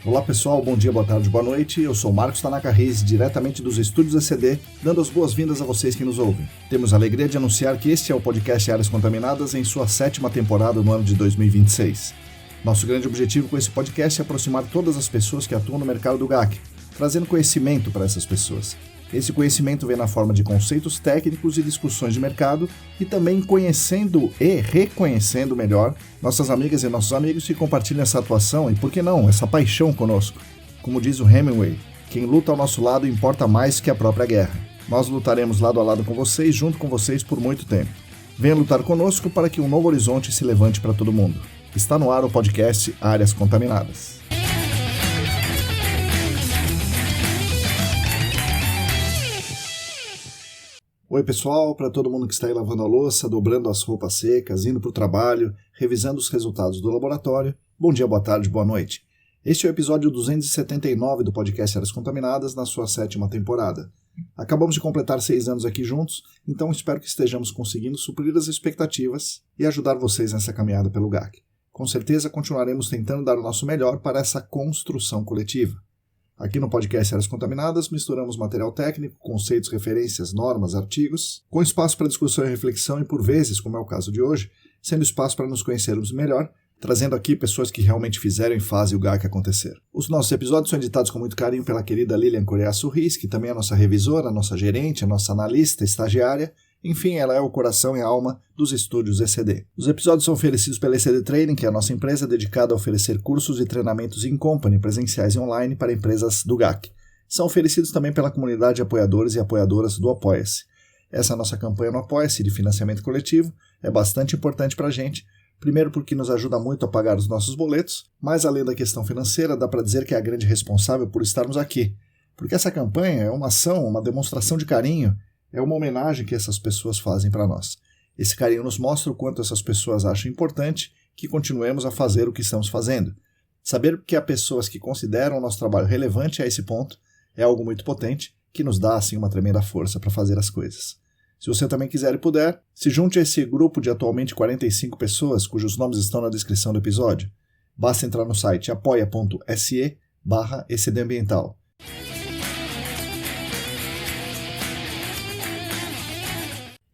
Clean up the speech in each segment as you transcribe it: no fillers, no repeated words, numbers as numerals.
Olá pessoal, bom dia, boa tarde, boa noite. Eu sou Marcos Tanaka Reis, diretamente dos estúdios ECD, dando as boas-vindas a vocês que nos ouvem. Temos a alegria de anunciar que este é o podcast Áreas Contaminadas em sua 7ª temporada no ano de 2026. Nosso grande objetivo com esse podcast é aproximar todas as pessoas que atuam no mercado do GAC, trazendo conhecimento para essas pessoas. Esse conhecimento vem na forma de conceitos técnicos e discussões de mercado e também conhecendo e reconhecendo melhor nossas amigas e nossos amigos que compartilham essa atuação e, por que não, essa paixão conosco. Como diz o Hemingway, quem luta ao nosso lado importa mais que a própria guerra. Nós lutaremos lado a lado com vocês, junto com vocês por muito tempo. Venha lutar conosco para que um novo horizonte se levante para todo mundo. Está no ar o podcast Áreas Contaminadas. Oi pessoal, para todo mundo que está aí lavando a louça, dobrando as roupas secas, indo para o trabalho, revisando os resultados do laboratório, bom dia, boa tarde, boa noite. Este é o episódio 279 do podcast Áreas Contaminadas, na sua 7ª temporada. Acabamos de completar 6 anos aqui juntos, então espero que estejamos conseguindo suprir as expectativas e ajudar vocês nessa caminhada pelo GAC. Com certeza continuaremos tentando dar o nosso melhor para essa construção coletiva. Aqui no podcast Áreas Contaminadas, misturamos material técnico, conceitos, referências, normas, artigos, com espaço para discussão e reflexão e, por vezes, como é o caso de hoje, sendo espaço para nos conhecermos melhor, trazendo aqui pessoas que realmente fizeram e fazem o GAC acontecer. Os nossos episódios são editados com muito carinho pela querida Lilian Coriaço Riz, que também é a nossa revisora, a nossa gerente, a nossa analista, estagiária. Enfim, ela é o coração e a alma dos estúdios ECD. Os episódios são oferecidos pela ECD Training, que é a nossa empresa dedicada a oferecer cursos e treinamentos in company, presenciais e online para empresas do GAC. São oferecidos também pela comunidade de apoiadores e apoiadoras do Apoia-se. Essa nossa campanha no Apoia-se de financiamento coletivo é bastante importante para a gente, primeiro porque nos ajuda muito a pagar os nossos boletos, mas além da questão financeira, dá para dizer que é a grande responsável por estarmos aqui, porque essa campanha é uma ação, uma demonstração de carinho, é uma homenagem que essas pessoas fazem para nós. Esse carinho nos mostra o quanto essas pessoas acham importante que continuemos a fazer o que estamos fazendo. Saber que há pessoas que consideram o nosso trabalho relevante a esse ponto é algo muito potente que nos dá assim uma tremenda força para fazer as coisas. Se você também quiser e puder, se junte a esse grupo de atualmente 45 pessoas cujos nomes estão na descrição do episódio. Basta entrar no site apoia.se/ECDambiental.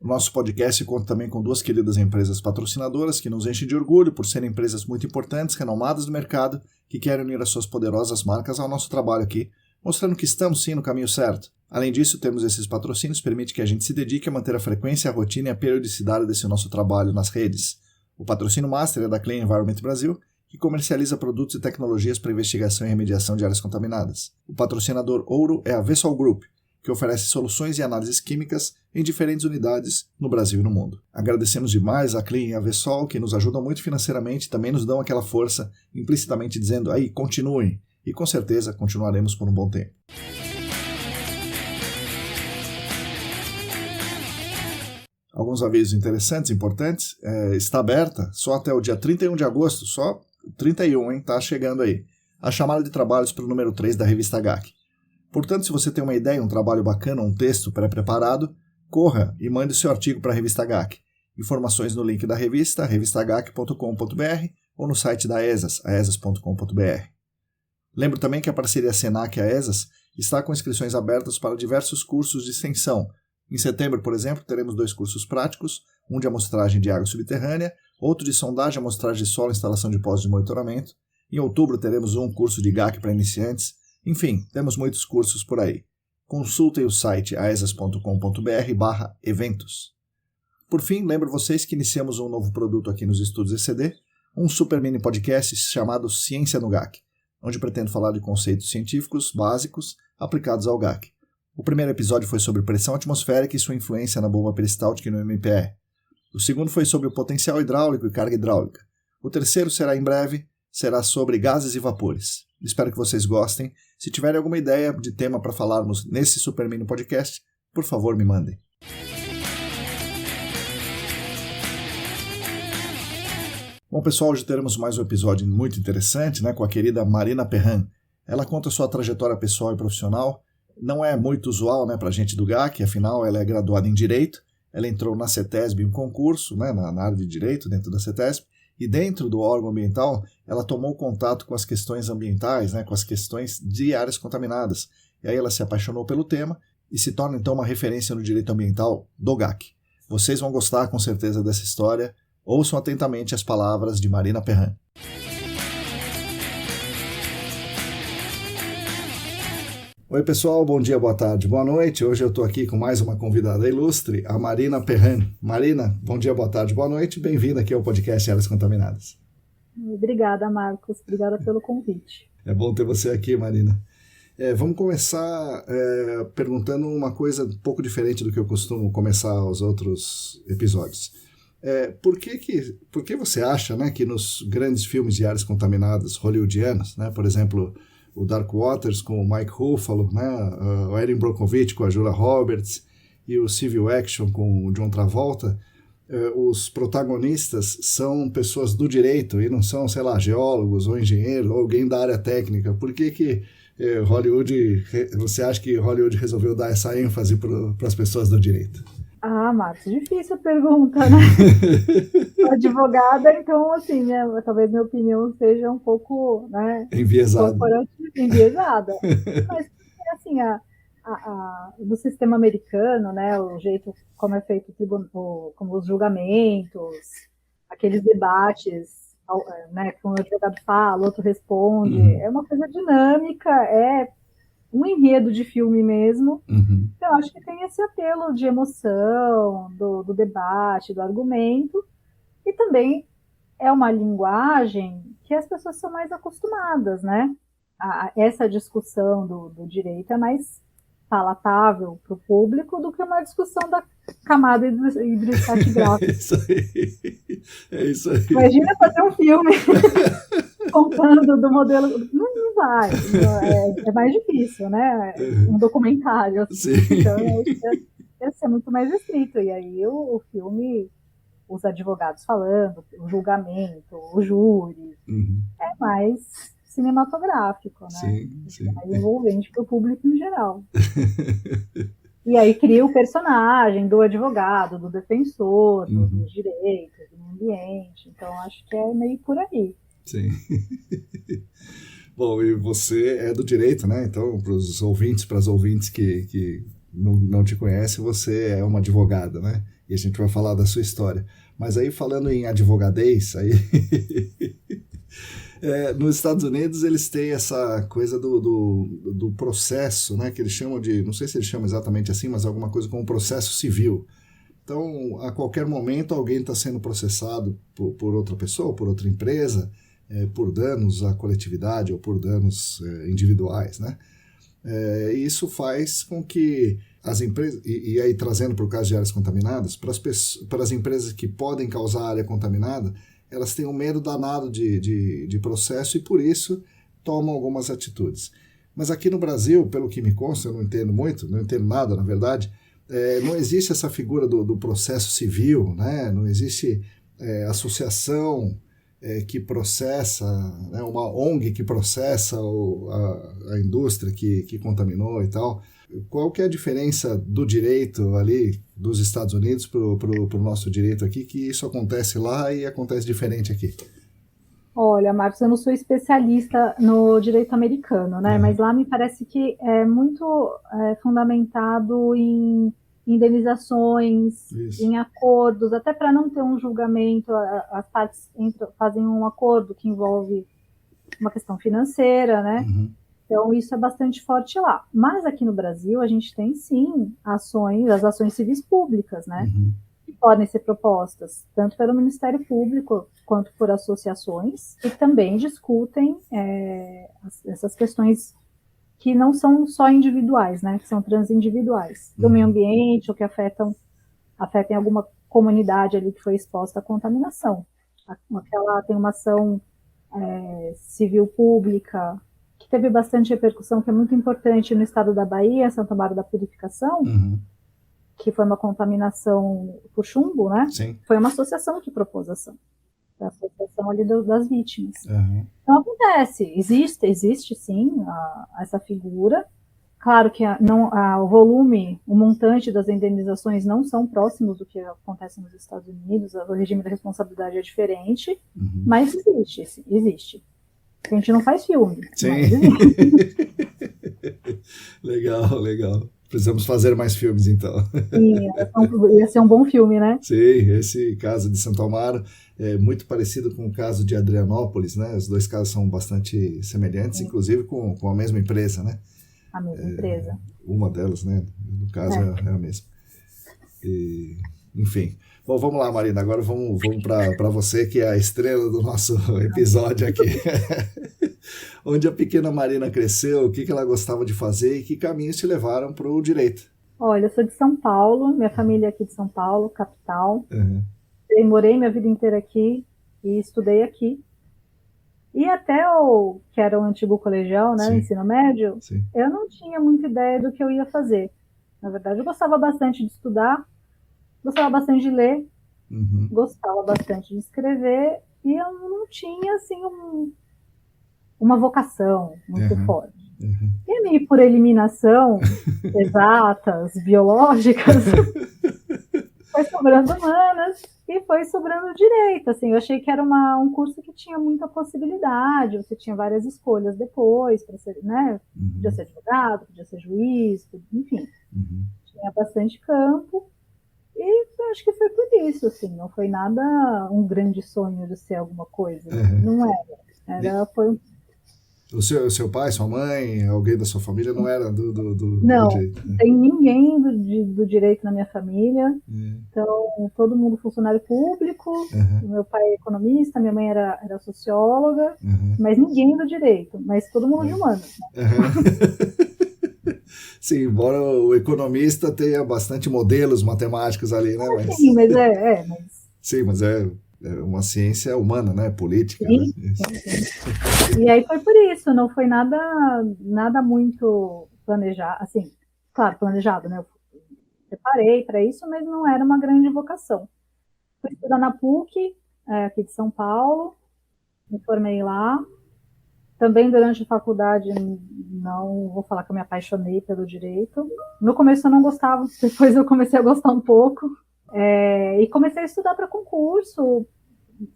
O nosso podcast conta também com 2 queridas empresas patrocinadoras que nos enchem de orgulho por serem empresas muito importantes, renomadas do mercado, que querem unir as suas poderosas marcas ao nosso trabalho aqui, mostrando que estamos sim no caminho certo. Além disso, termos esses patrocínios permite que a gente se dedique a manter a frequência, a rotina e a periodicidade desse nosso trabalho nas redes. O patrocínio Master é da Clean Environment Brasil, que comercializa produtos e tecnologias para investigação e remediação de áreas contaminadas. O patrocinador Ouro é a Vessol Group, que oferece soluções e análises químicas em diferentes unidades no Brasil e no mundo. Agradecemos demais a Clean e a Vessol, que nos ajudam muito financeiramente e também nos dão aquela força, implicitamente dizendo, aí, continuem, e com certeza continuaremos por um bom tempo. Alguns avisos interessantes, importantes, está aberta só até o dia 31 de agosto, só 31, hein, tá chegando aí, a chamada de trabalhos para o número 3 da revista GAC. Portanto, se você tem uma ideia, um trabalho bacana, um texto pré-preparado, corra e mande seu artigo para a revista GAC. Informações no link da revista, revistagac.com.br ou no site da ESAS, aesas.com.br. Lembro também que a parceria Senac e a ESAS está com inscrições abertas para diversos cursos de extensão. Em setembro, por exemplo, teremos 2 cursos práticos, um de amostragem de água subterrânea, outro de sondagem, amostragem de solo e instalação de postos de monitoramento. Em outubro teremos um curso de GAC para iniciantes. Enfim, temos muitos cursos por aí. Consultem o site aesas.com.br/eventos. Por fim, lembro vocês que iniciamos um novo produto aqui nos estúdios ECD, um super mini podcast chamado Ciência no GAC, onde pretendo falar de conceitos científicos básicos aplicados ao GAC. O primeiro episódio foi sobre pressão atmosférica e sua influência na bomba peristáltica e no MPE. O segundo foi sobre o potencial hidráulico e carga hidráulica. O terceiro será em breve, será sobre gases e vapores. Espero que vocês gostem. Se tiverem alguma ideia de tema para falarmos nesse Super Mini Podcast, por favor me mandem. Bom pessoal, hoje teremos mais um episódio muito interessante, com a querida Marina Perran. Ela conta sua trajetória pessoal e profissional. Não é muito usual para a gente do GAC, afinal ela é graduada em Direito. Ela entrou na CETESB em um concurso, na área de Direito, dentro da CETESB, E dentro do órgão ambiental, ela tomou contato com as questões ambientais, né, com as questões de áreas contaminadas. E aí ela se apaixonou pelo tema e se torna então uma referência no direito ambiental do GAC. Vocês vão gostar com certeza dessa história. Ouçam atentamente as palavras de Marina Perrin. Oi pessoal, bom dia, boa tarde, boa noite. Hoje eu estou aqui com mais uma convidada ilustre, a Marina Perrin. Marina, bom dia, boa tarde, boa noite. Bem-vinda aqui ao podcast Áreas Contaminadas. Obrigada, Marcos. Obrigada pelo convite. É bom ter você aqui, Marina. Vamos começar perguntando uma coisa um pouco diferente do que eu costumo começar os outros episódios. Por que você acha, né, que nos grandes filmes de áreas contaminadas hollywoodianos, né, por exemplo, o Dark Waters com o Mike Ruffalo, né, o Erin Brockovich com a Julia Roberts e o Civil Action com o John Travolta, os protagonistas são pessoas do direito e não são, sei lá, geólogos ou engenheiros ou alguém da área técnica? Por que Hollywood, você acha que Hollywood resolveu dar essa ênfase para as pessoas do direito? Marcos, difícil a pergunta, né? Sou advogada, então, assim, né, talvez minha opinião seja um pouco, né, enviesada. Mas, assim, do sistema americano, né, o jeito como é feito como os julgamentos, aqueles debates, né, que um advogado fala, o outro responde, é uma coisa dinâmica, é um enredo de filme mesmo. Então, eu acho que tem esse apelo de emoção, do debate, do argumento, e também é uma linguagem que as pessoas são mais acostumadas, né? Essa discussão do direito é mais palatável para o público do que uma discussão da camada hidroestratigráfica. É isso aí. Imagina fazer um filme contando do modelo. Não vai. É mais difícil, né? Um documentário. Assim. Então, ia ser muito mais restrito. E aí o filme, os advogados falando, o julgamento, o júri, é mais cinematográfico, né? Sim. É mais envolvente para o público em geral. E aí cria o personagem do advogado, do defensor, dos direitos, do meio ambiente. Então, acho que é meio por aí. Sim. Bom, e você é do direito, né? Então, para os ouvintes, para as ouvintes que não te conhecem, você é uma advogada, né? E a gente vai falar da sua história. Mas aí, falando em advogadez, aí... nos Estados Unidos eles têm essa coisa do processo, né, que eles chamam de, não sei se eles chamam exatamente assim, mas alguma coisa como processo civil. Então, a qualquer momento alguém está sendo processado por outra pessoa, por outra empresa, por danos à coletividade ou por danos individuais, né? Isso faz com que as empresas, e aí trazendo para o caso de áreas contaminadas, para as empresas que podem causar área contaminada, elas têm um medo danado de processo e, por isso, tomam algumas atitudes. Mas aqui no Brasil, pelo que me consta, eu não entendo muito, não entendo nada, na verdade, não existe essa figura do processo civil, né? Não existe associação que processa, né? Uma ONG que processa a indústria que contaminou e tal. Qual que é a diferença do direito ali dos Estados Unidos para o nosso direito aqui, que isso acontece lá e acontece diferente aqui? Olha, Marcos, eu não sou especialista no direito americano, né? Mas lá me parece que é muito fundamentado em indenizações, em acordos, até para não ter um julgamento, as partes fazem um acordo que envolve uma questão financeira, né? Então, isso é bastante forte lá. Mas aqui no Brasil, a gente tem, sim, as ações civis públicas, né? Que podem ser propostas tanto pelo Ministério Público quanto por associações, que também discutem essas questões que não são só individuais, né? Que são transindividuais, do meio ambiente, ou que afetem alguma comunidade ali que foi exposta à contaminação. Tem uma ação civil pública que teve bastante repercussão, que é muito importante no estado da Bahia, Santa Maria da Purificação, que foi uma contaminação por chumbo, né? Sim. Foi uma associação que propôs a ação. A associação ali das vítimas. Então acontece, existe sim essa figura, Claro que o volume, o montante das indenizações não são próximos do que acontece nos Estados Unidos, o regime da responsabilidade é diferente, mas existe. A gente não faz filme. Sim. Legal. Precisamos fazer mais filmes, então. Sim, ia ser um bom filme, né? Sim, esse caso de Santo Amaro é muito parecido com o caso de Adrianópolis, né? Os dois casos são bastante semelhantes, sim, inclusive com a mesma empresa, né? A mesma empresa. Uma delas, né? No caso é a mesma. Enfim. Bom, vamos lá, Marina. Agora vamos para você, que é a estrela do nosso episódio aqui. Onde a pequena Marina cresceu, o que ela gostava de fazer e que caminhos te levaram para o direito? Olha, eu sou de São Paulo, minha família é aqui de São Paulo, capital. Eu morei minha vida inteira aqui e estudei aqui. E até que era o antigo colegial, né, ensino médio, sim, eu não tinha muita ideia do que eu ia fazer. Na verdade, eu gostava bastante de estudar, gostava bastante de ler, gostava bastante de escrever, e eu não tinha, assim, uma vocação muito forte. E meio por eliminação, exatas, biológicas, foi sobrando humanas e foi sobrando direito. Assim, eu achei que era um curso que tinha muita possibilidade, você tinha várias escolhas depois, para ser, né? Podia ser advogado, podia ser juiz, enfim. Tinha bastante campo. E eu acho que foi por isso, assim, não foi nada um grande sonho de ser alguma coisa. Não era. Foi. O seu pai, sua mãe, alguém da sua família não era do não, direito? Não tem ninguém do direito na minha família. Então, todo mundo funcionário público. Meu pai é economista, minha mãe era socióloga, mas ninguém do direito, mas todo mundo de humanas. Sim, embora o economista tenha bastante modelos matemáticos ali, né? Mas... Sim, mas Sim, mas é uma ciência humana, né? Política. Sim, né? Sim. E aí foi por isso, não foi nada muito planejado, assim, claro, planejado, né? Eu preparei para isso, mas não era uma grande vocação. Fui estudar na PUC, aqui de São Paulo, me formei lá. Também durante a faculdade, não vou falar que eu me apaixonei pelo direito. No começo eu não gostava, depois eu comecei a gostar um pouco. E comecei a estudar para concurso.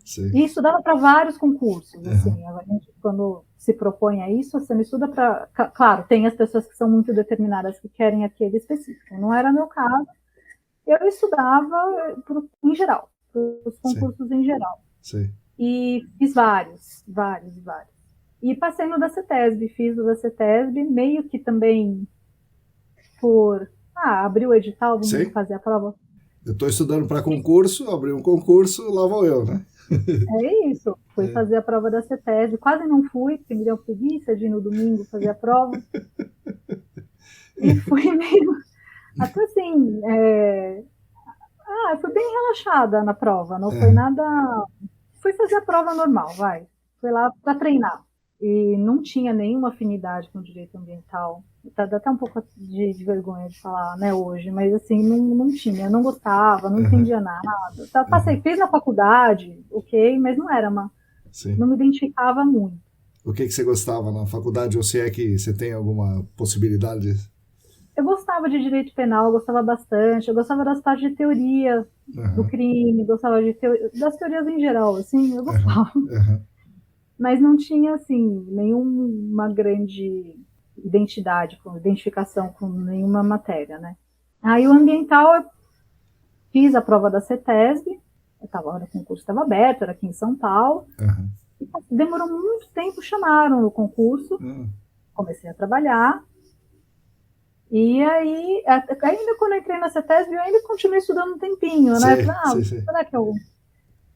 Sim. E estudava para vários concursos. Assim, a gente, quando se propõe a isso, você não estuda para... Claro, tem as pessoas que são muito determinadas, que querem aquele específico. Não era meu caso. Eu estudava em geral, para os concursos em geral. Sim. E fiz vários. E passei no da CETESB, fiz o da CETESB, meio que também por... abrir o edital, vamos fazer a prova. Eu estou estudando para concurso, abri um concurso, lá vou eu, né? É isso, fui fazer a prova da CETESB, quase não fui, porque me deu preguiça de ir no domingo fazer a prova. E fui meio... Até assim, eu fui bem relaxada na prova, não foi nada... Fui fazer a prova normal, fui lá para treinar. E não tinha nenhuma afinidade com o direito ambiental. Dá até um pouco de vergonha de falar, né, hoje, mas assim, não tinha, não gostava, não entendia nada. Passei, fiz na faculdade, ok, mas não era não me identificava muito. O que você gostava na faculdade, ou se é que você tem alguma possibilidade? Eu gostava de direito penal, gostava bastante, eu gostava das partes de teoria do crime, gostava das teorias em geral, assim, eu gostava. Mas não tinha, assim, nenhuma grande identificação com nenhuma matéria, né? Aí o ambiental, eu fiz a prova da CETESB, o concurso estava aberto, era aqui em São Paulo, e demorou muito tempo, chamaram no concurso, comecei a trabalhar, e aí, ainda quando eu entrei na CETESB, eu ainda continuei estudando um tempinho, né? Será que eu...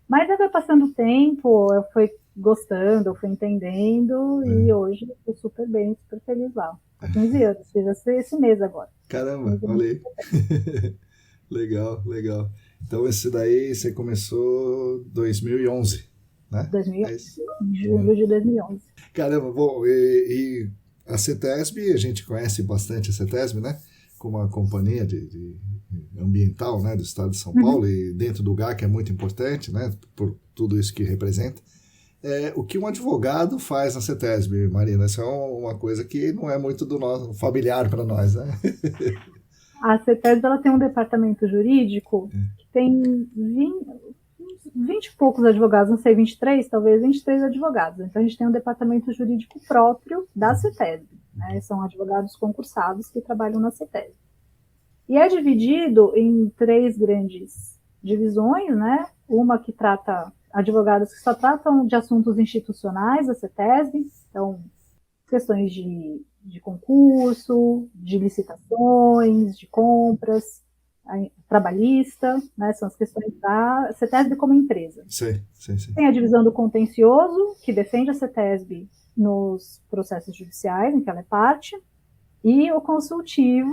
Mas aí vai passando o tempo, eu fui gostando, eu fui entendendo, e hoje eu estou super bem, super feliz lá. Há 15 anos, fiz esse mês agora. Caramba, olha aí. Legal. Então esse daí você começou em 2011, né? 2011, julho de 2011. Caramba, bom, e a CETESB, a gente conhece bastante a CETESB, né? Como uma companhia de ambiental, né, do estado de São Paulo, e dentro do GAC é muito importante, né, por tudo isso que representa. o que um advogado faz na CETESB, Marina. Isso é uma coisa que não é muito do nosso familiar para nós, né? A CETESB ela tem um departamento jurídico que tem 20 e poucos advogados, não sei, 23, talvez 23 advogados. Então a gente tem um departamento jurídico próprio da CETESB, né? São advogados concursados que trabalham na CETESB. E é dividido em 3 grandes divisões, né? Uma que trata advogados que só tratam de assuntos institucionais da CETESB, então questões de concurso, de licitações, de compras, trabalhista, né? São as questões da CETESB como empresa. Sim. Tem a divisão do contencioso, que defende a CETESB nos processos judiciais, em que ela é parte, e o consultivo,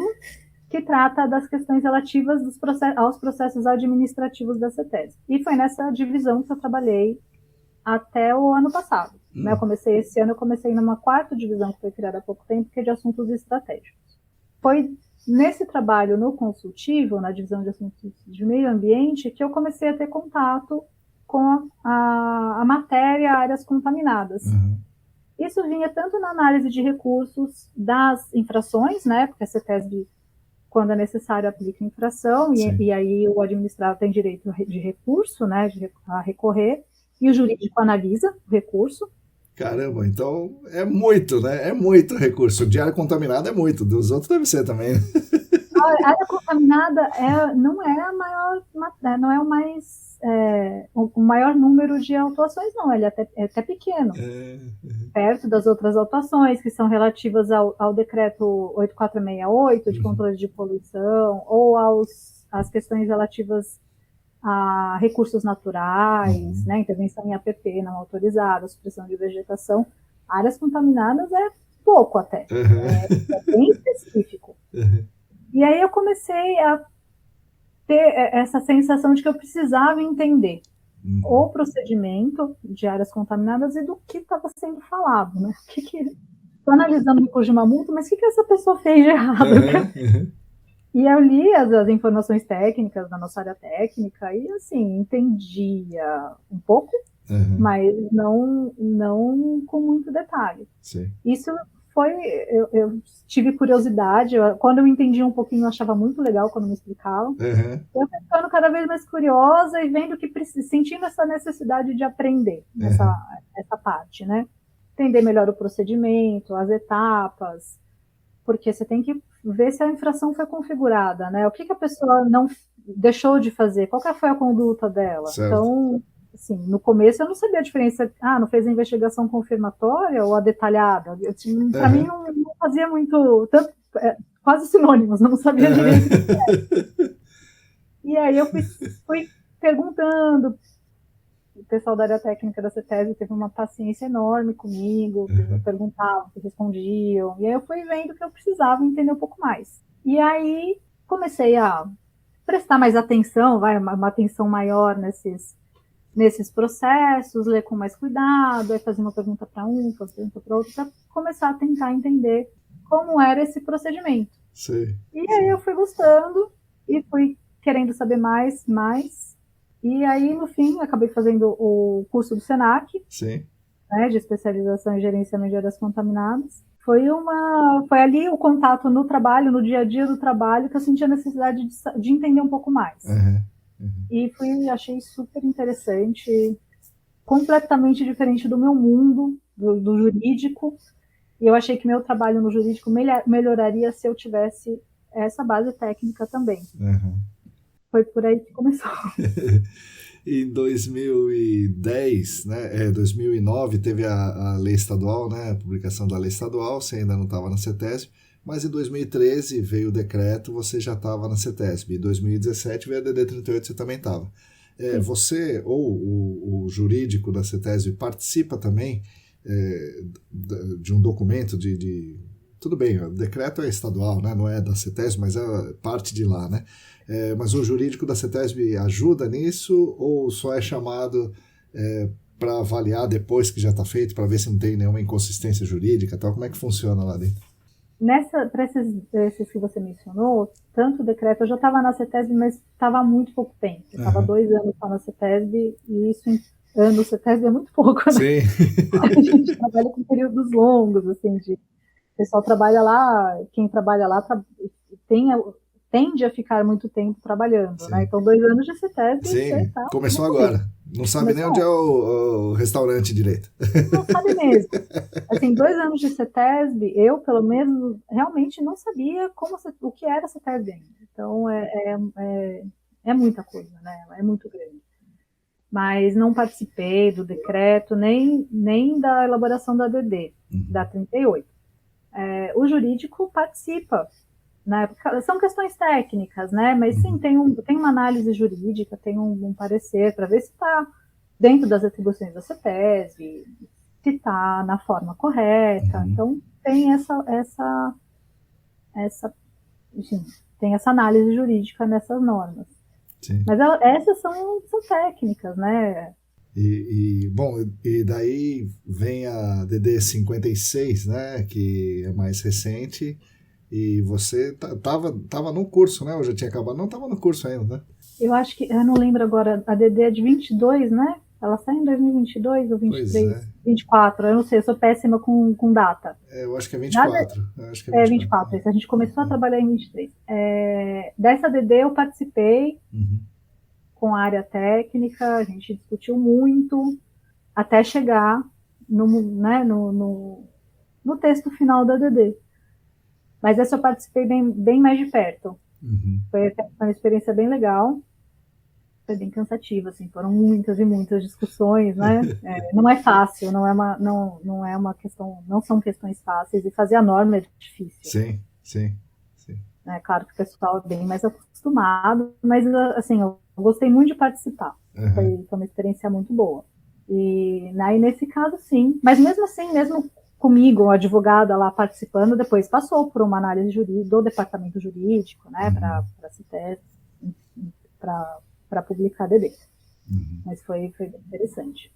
que trata das questões relativas aos processos administrativos da CETESB. E foi nessa divisão que eu trabalhei até o ano passado. Né? Esse ano eu comecei numa 4ª divisão que foi criada há pouco tempo, que é de assuntos estratégicos. Foi nesse trabalho no consultivo, na divisão de assuntos de meio ambiente, que eu comecei a ter contato com a matéria áreas contaminadas. Isso vinha tanto na análise de recursos das infrações, né? Porque a CETESB, quando é necessário, aplica infração, e aí o administrado tem direito de recurso, né, a recorrer, e o jurídico analisa o recurso. Caramba, então é muito, né? É muito recurso. De área contaminada é muito, dos outros deve ser também. A área contaminada não é a maior, não é o maior número de autuações, não, ele é até pequeno. Perto das outras autuações, que são relativas ao decreto 8468, de controle de poluição, ou às questões relativas a recursos naturais, né, intervenção em APP não autorizada, supressão de vegetação. Áreas contaminadas é pouco até, é bem específico. E aí eu comecei a ter essa sensação de que eu precisava entender o procedimento de áreas contaminadas e do que estava sendo falado, né? Estou analisando depois de uma multa, mas o que essa pessoa fez de errado? E eu li as informações técnicas da nossa área técnica e, assim, entendia um pouco, mas não com muito detalhe. Sim. Isso foi... Eu tive curiosidade. Quando eu entendi um pouquinho, eu achava muito legal quando me explicavam. Eu fui ficando cada vez mais curiosa e sentindo essa necessidade de aprender essa parte, né? Entender melhor o procedimento, as etapas, porque você tem que ver se a infração foi configurada, né? O que a pessoa não deixou de fazer, qual que foi a conduta dela. Certo. Então, assim, no começo eu não sabia a diferença, não fez a investigação confirmatória ou a detalhada. Para mim não fazia muito, quase sinônimos, não sabia direito o que era. E aí eu fui perguntando. O pessoal da área técnica da CETESB teve uma paciência enorme comigo, eu perguntava, respondiam, e aí eu fui vendo que eu precisava entender um pouco mais. E aí comecei a prestar mais atenção, uma atenção maior nesses processos, ler com mais cuidado, aí fazer uma pergunta para um, fazer uma pergunta para outro, para começar a tentar entender como era esse procedimento. Sim, e aí eu fui gostando e fui querendo saber mais. E aí, no fim, acabei fazendo o curso do SENAC, né, de especialização em gerenciamento de áreas contaminadas. Foi ali o contato no trabalho, no dia a dia do trabalho, que eu senti a necessidade de entender um pouco mais. E achei super interessante, completamente diferente do meu mundo, do jurídico. E eu achei que meu trabalho no jurídico melhoraria se eu tivesse essa base técnica também. Foi por aí que começou. Em 2010, né, 2009, teve a lei estadual, né, a publicação da lei estadual, você ainda não estava na CETESB, mas em 2013 veio o decreto, você já estava na CETESB. Em 2017 veio a DD 38, você também estava. Você ou o jurídico da CETESB participa também de um documento de... Tudo bem, o decreto é estadual, né, não é da CETESB, mas é parte de lá, né? Mas o jurídico da CETESB ajuda nisso ou só é chamado para avaliar depois que já está feito, para ver se não tem nenhuma inconsistência jurídica, tal? Como é que funciona lá dentro? Para esses que você mencionou, tanto o decreto, eu já estava na CETESB, mas estava há muito pouco tempo. Eu estava 2 anos só na CETESB e isso anos, CETESB é muito pouco, né? Sim. A gente trabalha com períodos longos, assim, o pessoal trabalha lá, quem trabalha lá tende a ficar muito tempo trabalhando, Sim. né? Então, 2 anos de CETESB, você Sim, tá começou agora. Não sabe nem onde é o restaurante direito. Não sabe mesmo. Assim, 2 anos de CETESB, eu, pelo menos, realmente não sabia o que era CETESB ainda. Então, é muita coisa, né? É muito grande. Mas não participei do decreto, nem da elaboração da ADD, da 38. O jurídico participa, né? São questões técnicas, né? Mas sim, tem uma análise jurídica, tem um parecer para ver se está dentro das atribuições da CETESB, se está na forma correta. Então, tem enfim, tem essa análise jurídica nessas normas. Sim. Mas essas são técnicas, né? Bom, e daí vem a DD 56, né, que é mais recente, e você tava no curso, né, ou já tinha acabado? Não, estava no curso ainda, né? Eu não lembro agora, a DD é de 22, né? Ela sai em 2022 ou 23? Pois é. 24, eu não sei, eu sou péssima com data. Eu acho que é 24. Acho que é 24, a gente começou a trabalhar em 23. Dessa DD eu participei com a área técnica, a gente discutiu muito, até chegar no texto final da DD. Mas essa eu participei bem mais de perto. Foi uma experiência bem legal. Foi bem cansativo, assim, foram muitas e muitas discussões, né? Não é fácil, não é uma questão, não são questões fáceis, e fazer a norma é difícil. Sim. É claro que o pessoal é bem mais acostumado, mas, assim, eu gostei muito de participar. Foi uma experiência muito boa. E aí, nesse caso, sim. Mas mesmo assim, mesmo comigo, a advogada lá participando, depois passou por uma análise jurídica do departamento jurídico, né, para a CITES, para publicar a DD. Mas foi bem interessante.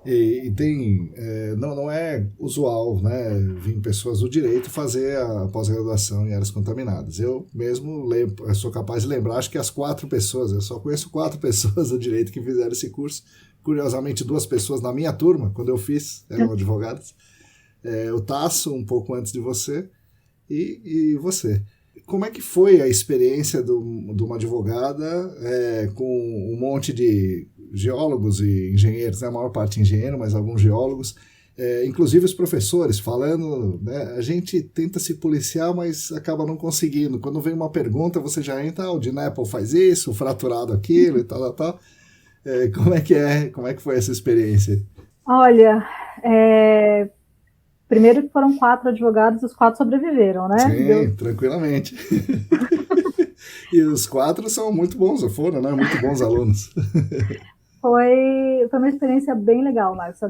E tem, não é usual, né, vir pessoas do direito fazer a pós-graduação em áreas contaminadas. Eu mesmo sou capaz de lembrar, acho que as 4 pessoas, eu só conheço 4 pessoas do direito que fizeram esse curso. Curiosamente, 2 pessoas na minha turma, quando eu fiz, eram advogadas. O Tasso, um pouco antes de você, e você. Como é que foi a experiência de uma advogada com um monte de geólogos e engenheiros, né? A maior parte engenheiro, mas alguns geólogos, inclusive os professores falando, né? A gente tenta se policiar, mas acaba não conseguindo. Quando vem uma pergunta, você já entra, o DINEPL faz isso, o fraturado aquilo e tal. Como é que foi essa experiência? Olha, primeiro que foram 4 advogados, os 4 sobreviveram, né? Sim, tranquilamente. E os 4 são muito bons, foram, né? Muito bons alunos. Foi uma experiência bem legal, Marcos.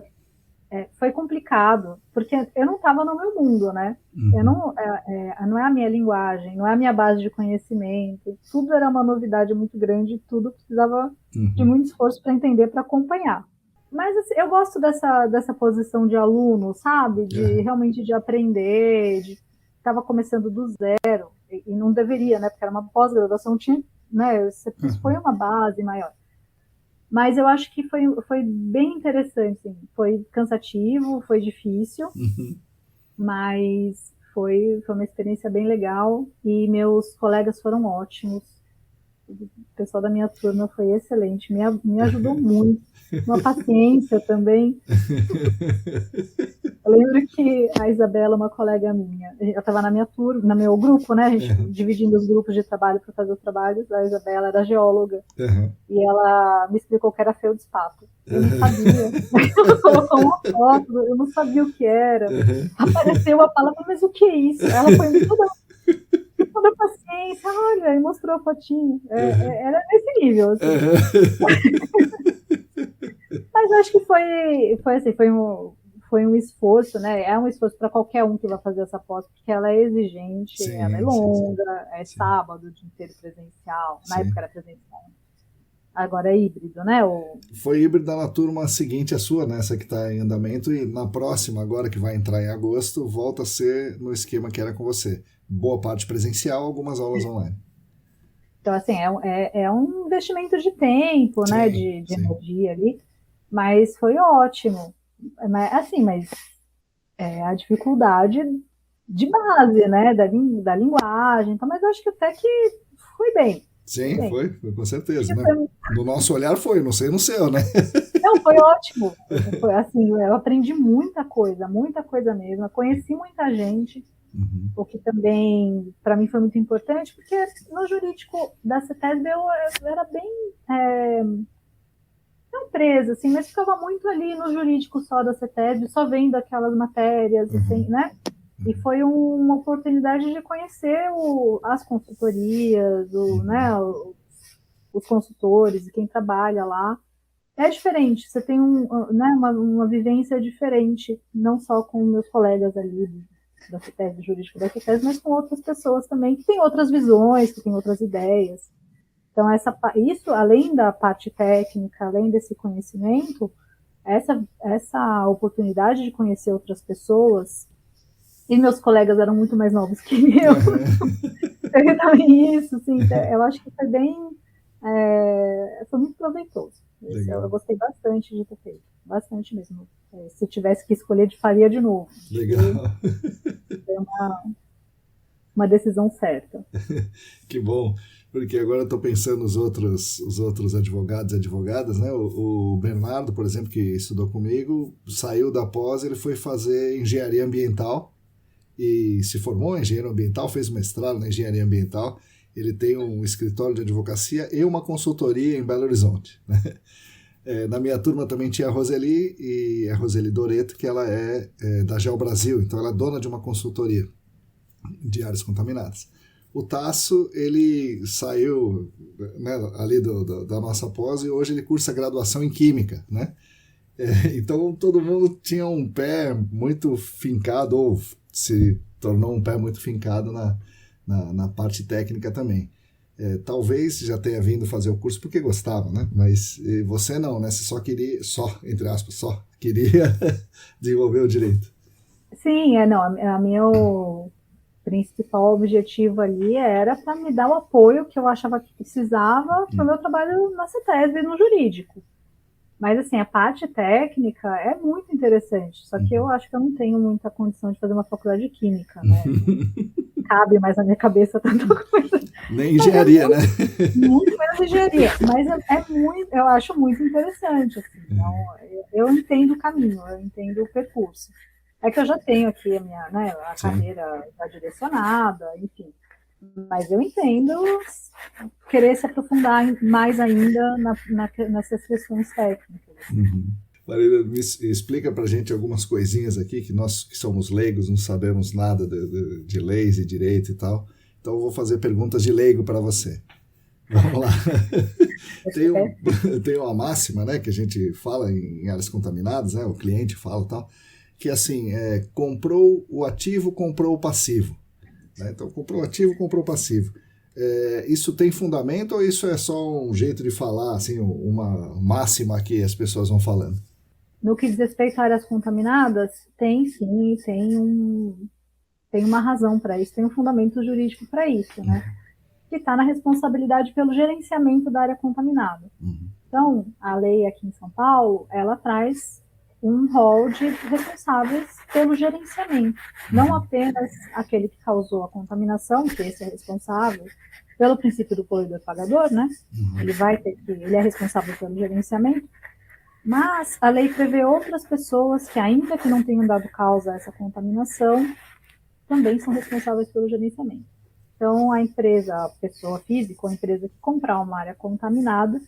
Foi complicado, porque eu não estava no meu mundo, né? Não é a minha linguagem, não é a minha base de conhecimento. Tudo era uma novidade muito grande, tudo precisava de muito esforço para entender, para acompanhar. Mas assim, eu gosto dessa posição de aluno, sabe? Realmente de aprender, estava começando do zero, e não deveria, né? Porque era uma pós-graduação, tinha, né? Foi uma base maior. Mas eu acho que foi bem interessante, assim. Foi cansativo, foi difícil, mas foi uma experiência bem legal, e meus colegas foram ótimos. O pessoal da minha turma foi excelente, me ajudou muito. Uma paciência também. Eu lembro que a Isabela, uma colega minha, ela estava na minha turma, no meu grupo, né? A gente dividindo os grupos de trabalho para fazer os trabalhos. A Isabela era geóloga e ela me explicou que era feldspato. Eu não sabia. Ela colocou uma foto, eu não sabia o que era. Apareceu a palavra, mas o que é isso? Ela foi toda a paciência, olha, e mostrou a fotinho. Era nesse nível, assim. Mas acho que foi assim, foi um esforço, né? É um esforço para qualquer um que vai fazer essa pós, porque ela é exigente, ela é longa, sábado, o dia inteiro presencial. Na época era presencial. Agora é híbrido, né? Foi híbrida na turma seguinte à sua, né? Essa que está em andamento, e na próxima, agora que vai entrar em agosto, volta a ser no esquema que era com você. Boa parte presencial, algumas aulas online. Então, assim, é um investimento de tempo, né? De energia ali. Mas foi ótimo. Assim, mas a dificuldade de base, né, da linguagem, então, mas eu acho que até que foi bem. Sim, foi com certeza, né? No nosso olhar foi, não sei no seu, né? Não, foi ótimo. Foi assim, eu aprendi muita coisa mesmo. Conheci muita gente, o que também para mim foi muito importante, porque no jurídico da CETESB eu era bem não presa, assim, mas ficava muito ali no jurídico só da CETESB, só vendo aquelas matérias, assim, né? E foi uma oportunidade de conhecer as consultorias, né, os consultores, quem trabalha lá. É diferente, você tem né, uma vivência diferente, não só com meus colegas ali da CETESB, jurídico da CETESB, mas com outras pessoas também, que têm outras visões, que têm outras ideias. Então, isso, além da parte técnica, além desse conhecimento, essa oportunidade de conhecer outras pessoas, e meus colegas eram muito mais novos que eu, então isso, assim, eu acho que foi foi muito proveitoso. Eu gostei bastante de ter feito, bastante mesmo. Se tivesse que escolher, faria de novo. Legal. Foi uma decisão certa. Que bom, porque agora eu estou pensando os outros advogados e advogadas, né? O Bernardo, por exemplo, que estudou comigo, saiu da pós, ele foi fazer engenharia ambiental e se formou em engenheiro ambiental, fez mestrado na engenharia ambiental. Ele tem um escritório de advocacia e uma consultoria em Belo Horizonte, né? Na minha turma também tinha a Roseli, e a Roseli Doreto, que ela é da Geo Brasil, então ela é dona de uma consultoria de áreas contaminadas. O Tasso, ele saiu, né, ali da nossa pós e hoje ele cursa graduação em Química, né? Então todo mundo tinha um pé muito fincado, ou se tornou um pé muito fincado na parte técnica também. Talvez já tenha vindo fazer o curso porque gostava, né? Mas você não, né? Você entre aspas, só queria desenvolver o direito. Sim, não, meu principal objetivo ali era para me dar o apoio que eu achava que precisava para o meu trabalho na CETESB no jurídico. Mas, assim, a parte técnica é muito interessante, só que eu acho que eu não tenho muita condição de fazer uma faculdade de química, né? Não cabe mais na minha cabeça tanta coisa. Nem engenharia, né? Muito menos engenharia, mas eu acho muito interessante, assim. Então, eu entendo o caminho, eu entendo o percurso. É que eu já tenho aqui a carreira já direcionada, enfim. Mas eu entendo querer se aprofundar mais ainda nessas questões técnicas. Marília, me explica pra gente algumas coisinhas aqui, que nós que somos leigos não sabemos nada de leis e direito e tal. Então eu vou fazer perguntas de leigo para você. Vamos lá. Tem uma máxima, né, que a gente fala em áreas contaminadas, né, o cliente fala e tal, que assim, comprou o ativo, comprou o passivo. Né? Então, comprou o ativo, comprou o passivo. Isso tem fundamento ou isso é só um jeito de falar, assim, uma máxima que as pessoas vão falando? No que diz respeito a áreas contaminadas, tem sim, tem uma razão para isso, tem um fundamento jurídico para isso, né? Que está na responsabilidade pelo gerenciamento da área contaminada. Então, a lei aqui em São Paulo, ela traz um rol de responsáveis pelo gerenciamento, não apenas aquele que causou a contaminação, que esse é responsável pelo princípio do poluidor pagador, né? Ele é responsável pelo gerenciamento, mas a lei prevê outras pessoas que, ainda que não tenham dado causa a essa contaminação, também são responsáveis pelo gerenciamento. Então, a pessoa física ou a empresa que comprar uma área contaminada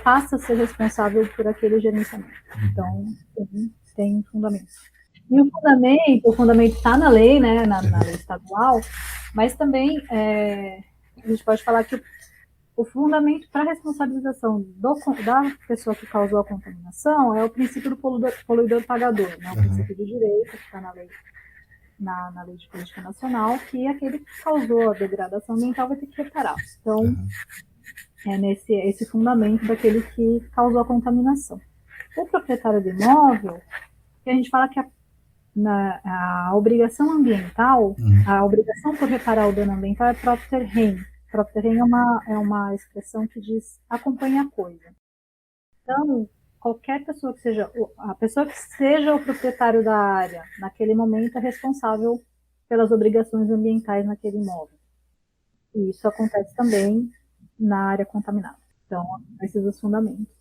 passa a ser responsável por aquele gerenciamento. Então, tem fundamento. E o fundamento está na lei, né, na lei estadual, mas também a gente pode falar que o fundamento para a responsabilização da pessoa que causou a contaminação é o princípio do poluidor pagador, né, o princípio do direito que está na lei de política nacional, que aquele que causou a degradação ambiental vai ter que reparar. Então, esse fundamento daquele que causou a contaminação. O proprietário do imóvel, que a gente fala que a obrigação ambiental, a obrigação por reparar o dano ambiental é propter rem. Propter rem é uma expressão que diz acompanha a coisa. Então, qualquer pessoa que seja, a pessoa que seja o proprietário da área, naquele momento é responsável pelas obrigações ambientais naquele imóvel. E isso acontece também na área contaminada. Então, esses são os fundamentos.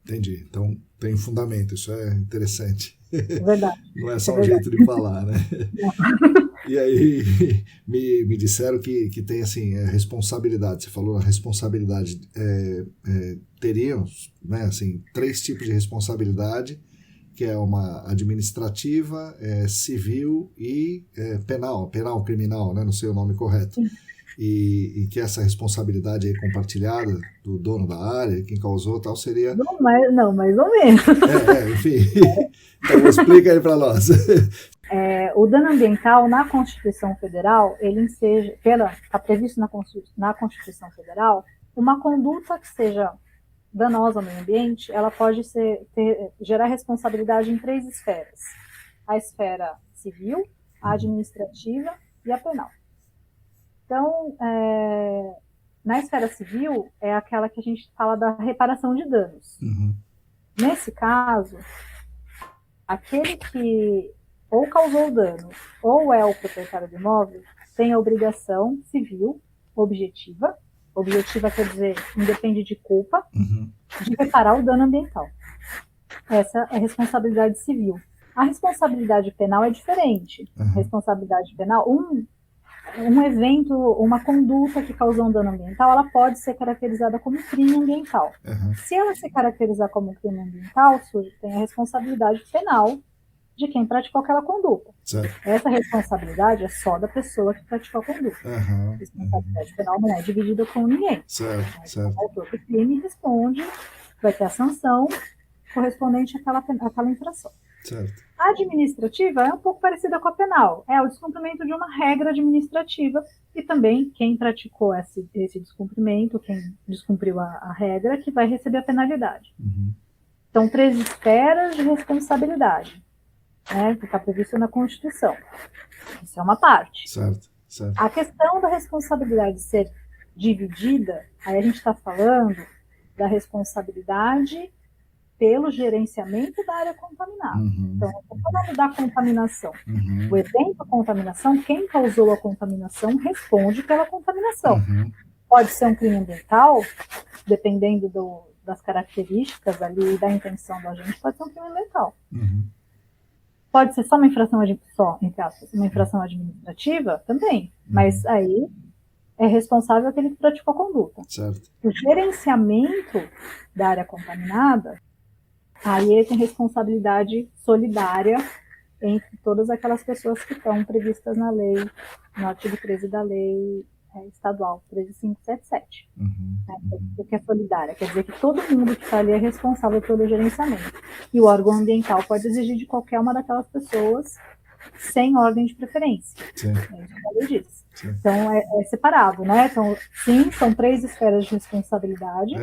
Entendi. Então, tem fundamento, isso é interessante. É verdade. Não é só um jeito de falar, né? E aí me disseram que tem assim, responsabilidade. Você falou a responsabilidade. Teriam, né, assim, 3 tipos de responsabilidade, que é uma administrativa, civil e penal, criminal, né? Não sei o nome correto. E que essa responsabilidade aí compartilhada do dono da área, quem causou tal, seria... Não, mais ou menos. Enfim. Então, explica aí para nós. O dano ambiental na Constituição Federal, está previsto na Constituição Federal, uma conduta que seja danosa ao meio ambiente, ela pode gerar responsabilidade em 3 esferas. A esfera civil, a administrativa e a penal. Então, na esfera civil, é aquela que a gente fala da reparação de danos. Uhum. Nesse caso, aquele que ou causou dano ou é o proprietário do imóvel tem a obrigação civil objetiva. Objetiva quer dizer, independe de culpa, de reparar o dano ambiental. Essa é a responsabilidade civil. A responsabilidade penal é diferente. A responsabilidade penal, um evento, uma conduta que causou um dano ambiental, ela pode ser caracterizada como crime ambiental. Se ela se caracterizar como crime ambiental, tem a responsabilidade penal de quem praticou aquela conduta. Certo. Essa responsabilidade é só da pessoa que praticou a conduta. A responsabilidade penal não é dividida com ninguém. Certo. O autor do crime responde, vai ter a sanção correspondente àquela infração. Certo. A administrativa é um pouco parecida com a penal. É o descumprimento de uma regra administrativa e também quem praticou esse descumprimento, quem descumpriu a regra, que vai receber a penalidade. Então, 3 esferas de responsabilidade, né, que está previsto na Constituição. Isso é uma parte. Certo. A questão da responsabilidade ser dividida, aí a gente está falando da responsabilidade pelo gerenciamento da área contaminada. Então, estou falando da contaminação. O evento da contaminação, quem causou a contaminação responde pela contaminação. Pode ser um crime ambiental, dependendo das características ali e da intenção do agente, pode ser um crime ambiental. Pode ser só uma infração, uma infração administrativa também, mas aí é responsável aquele que praticou a conduta. Certo. O gerenciamento da área contaminada, aí tem responsabilidade solidária entre todas aquelas pessoas que estão previstas na lei, no artigo 13 da lei estadual 13577. O que é solidária? Quer dizer que todo mundo que está ali é responsável pelo gerenciamento. E o órgão ambiental pode exigir de qualquer uma daquelas pessoas sem ordem de preferência. Sim. É isso que a lei diz. Então, é separado, né? Então, sim, são 3 esferas de responsabilidade,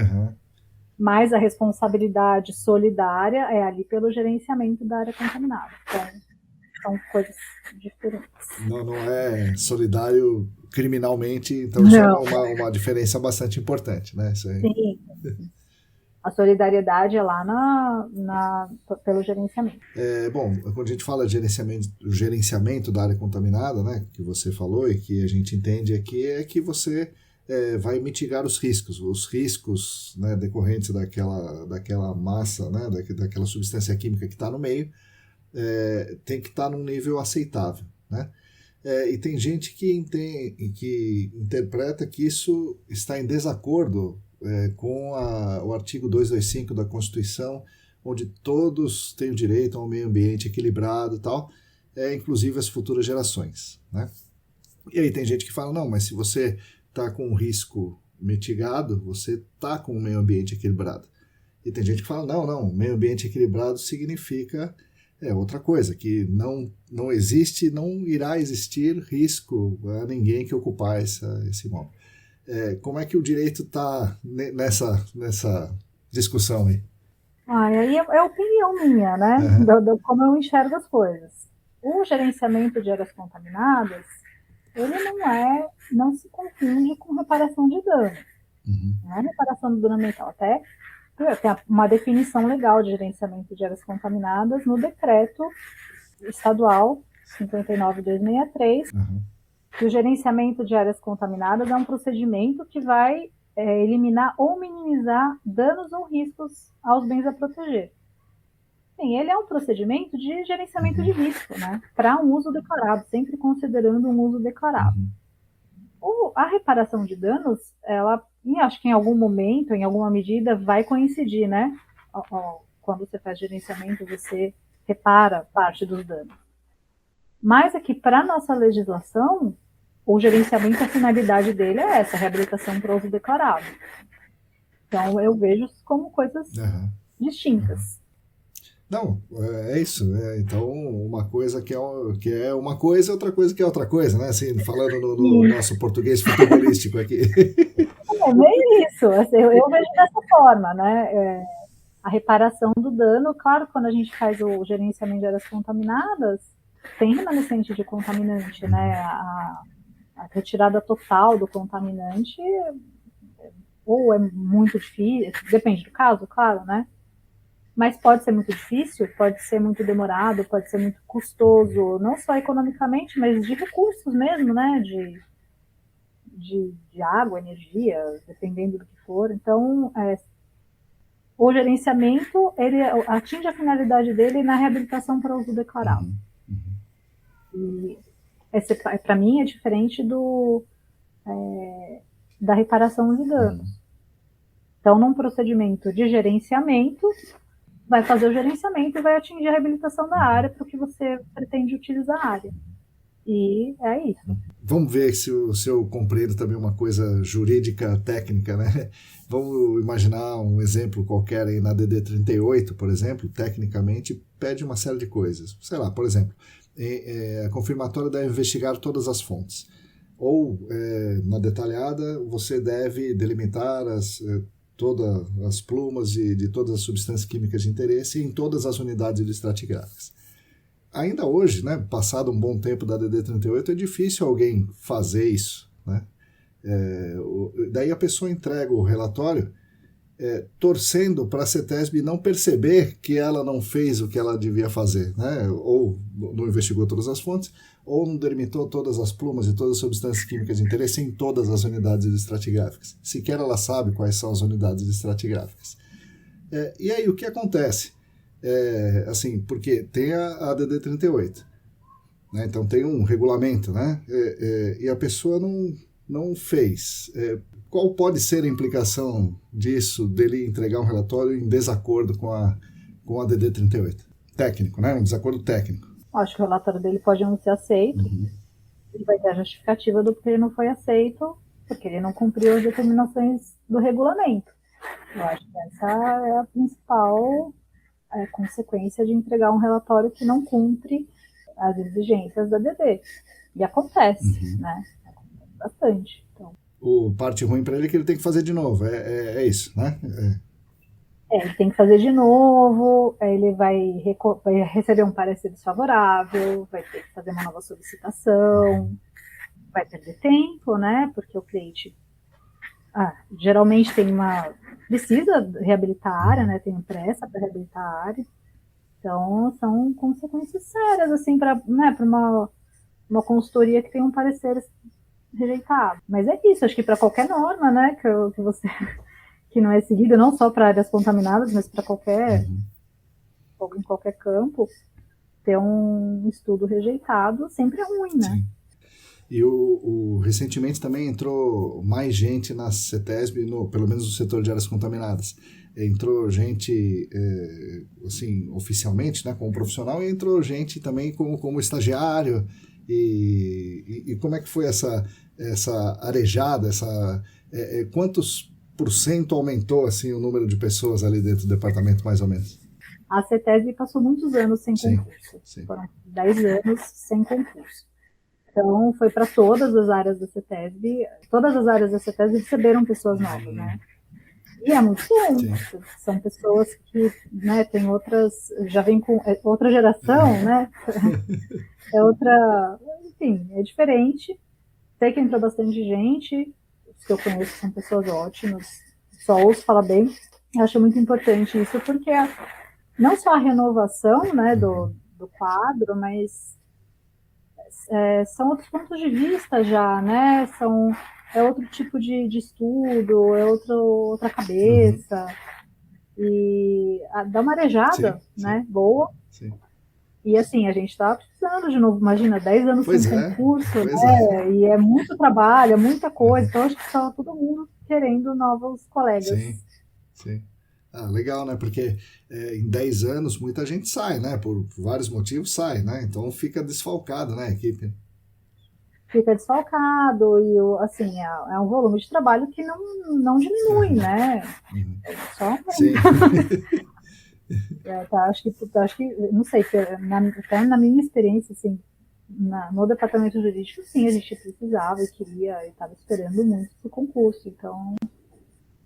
mas a responsabilidade solidária é ali pelo gerenciamento da área contaminada. Então, são coisas diferentes. Não é solidário criminalmente, então isso é uma diferença bastante importante, né? Isso aí. Sim. A solidariedade é lá pelo gerenciamento. Bom, quando a gente fala de gerenciamento da área contaminada, né, que você falou e que a gente entende aqui, é que você vai mitigar os riscos, né, decorrentes daquela massa, né, daquela substância química que está no meio, tem que estar num nível aceitável, né? E tem gente que interpreta que isso está em desacordo com o artigo 225 da Constituição, onde todos têm o direito a um meio ambiente equilibrado e tal, inclusive as futuras gerações, né? E aí tem gente que fala, não, mas se você está com um risco mitigado, você está com um meio ambiente equilibrado. E tem gente que fala, não, meio ambiente equilibrado significa outra coisa, que não existe, não irá existir risco a ninguém que ocupar esse imóvel. Como é que o direito está nessa discussão aí? Aí é opinião minha, né? Como eu enxergo as coisas. O gerenciamento de áreas contaminadas, ele não se confunde com reparação de dano. Não é reparação do dano ambiental. Até tem uma definição legal de gerenciamento de áreas contaminadas no decreto estadual 59.263, que o gerenciamento de áreas contaminadas é um procedimento que vai eliminar ou minimizar danos ou riscos aos bens a proteger. Sim, ele é um procedimento de gerenciamento de risco, né, para um uso declarado, sempre considerando um uso declarado. A reparação de danos, ela, acho que em algum momento, em alguma medida, vai coincidir, né? Quando você faz gerenciamento, você repara parte dos danos. Mas aqui, para a nossa legislação, o gerenciamento, a finalidade dele é essa, reabilitação para uso declarado. Então, eu vejo como coisas distintas. Não, é isso. Então, uma coisa que é uma coisa, outra coisa que é outra coisa, né? Assim, falando no nosso português futebolístico aqui. É bem isso. Assim, eu vejo dessa forma, né? A reparação do dano, claro, quando a gente faz o gerenciamento de áreas contaminadas, tem remanescente de contaminante, né? A retirada total do contaminante ou é muito difícil, depende do caso, claro, né? Mas pode ser muito difícil, pode ser muito demorado, pode ser muito custoso, não só economicamente, mas de recursos mesmo, né? De água, energia, dependendo do que for. Então, o gerenciamento, ele atinge a finalidade dele na reabilitação para uso declarado. E para mim é diferente da reparação de danos. Então, num procedimento de gerenciamento, vai fazer o gerenciamento e vai atingir a reabilitação da área para o que você pretende utilizar a área. E é isso. Vamos ver se eu compreendo também uma coisa jurídica técnica, né? Vamos imaginar um exemplo qualquer aí na DD 38, por exemplo, tecnicamente pede uma série de coisas. Sei lá, por exemplo, a confirmatória deve investigar todas as fontes. Ou, na detalhada, você deve delimitar todas as plumas de todas as substâncias químicas de interesse em todas as unidades de estratigráficas. Ainda hoje, né, passado um bom tempo da DD 38, é difícil alguém fazer isso, né? Daí a pessoa entrega o relatório torcendo para a CETESB não perceber que ela não fez o que ela devia fazer, né? Ou não investigou todas as fontes, ou não delimitou todas as plumas e todas as substâncias químicas de interesse em todas as unidades estratigráficas. Sequer ela sabe quais são as unidades estratigráficas. E aí o que acontece? Assim, porque tem a DD 38, né? Então tem um regulamento, né? E a pessoa não fez. Qual pode ser a implicação disso, dele entregar um relatório em desacordo com a DD 38? Técnico, né? Um desacordo técnico. Acho que o relatório dele pode não ser aceito. Ele vai ter a justificativa do porquê ele não foi aceito, porque ele não cumpriu as determinações do regulamento. Eu acho que essa é a principal consequência de entregar um relatório que não cumpre as exigências da DD. E acontece, né? Acontece bastante. Então, o parte ruim para ele é que ele tem que fazer de novo, é isso, né? ele tem que fazer de novo, ele vai receber um parecer desfavorável, vai ter que fazer uma nova solicitação, vai perder tempo, né? Porque o cliente geralmente precisa reabilitar a área, né? Tem pressa para reabilitar a área. Então, são consequências sérias, assim, para uma consultoria que tem um parecer rejeitado. Mas é isso, acho que para qualquer norma, né, que não é seguida, não só para áreas contaminadas, mas para em qualquer campo, ter um estudo rejeitado sempre é ruim, né? Sim. E recentemente também entrou mais gente na CETESB, pelo menos no setor de áreas contaminadas. Entrou gente, assim, oficialmente, né, como profissional, e entrou gente também como estagiário. E como é que foi essa arejada, quantos % aumentou assim, o número de pessoas ali dentro do departamento, mais ou menos? A CETESB passou muitos anos sem concurso. Sim. Foram 10 anos sem concurso. Então, foi para todas as áreas da CETESB. Todas as áreas da CETESB receberam pessoas novas, né? E é muito bom. Sim. São pessoas que, né, tem já vem com outra geração, né? Enfim, é diferente. Sei que entrou bastante gente. Os que eu conheço são pessoas ótimas. Só ouço falar bem. Eu acho muito importante isso, porque não só a renovação, né, do quadro, mas são outros pontos de vista já, né? É outro tipo de estudo, é outra cabeça. E dá uma arejada, né? Boa. Sim. E assim, a gente está precisando de novo, imagina, 10 anos sem concurso, né? E é muito trabalho, é muita coisa. Então, acho que está todo mundo querendo novos colegas. Sim, sim. Ah, legal, né? Porque em 10 anos muita gente sai, né? Por vários motivos sai, né? Então fica desfalcado, né, a equipe? Fica desfalcado e, assim, é um volume de trabalho que não diminui, né? Só sim. Acho que, não sei, até na minha experiência, assim, no departamento jurídico, sim, a gente precisava e queria, e estava esperando muito esse concurso. Então,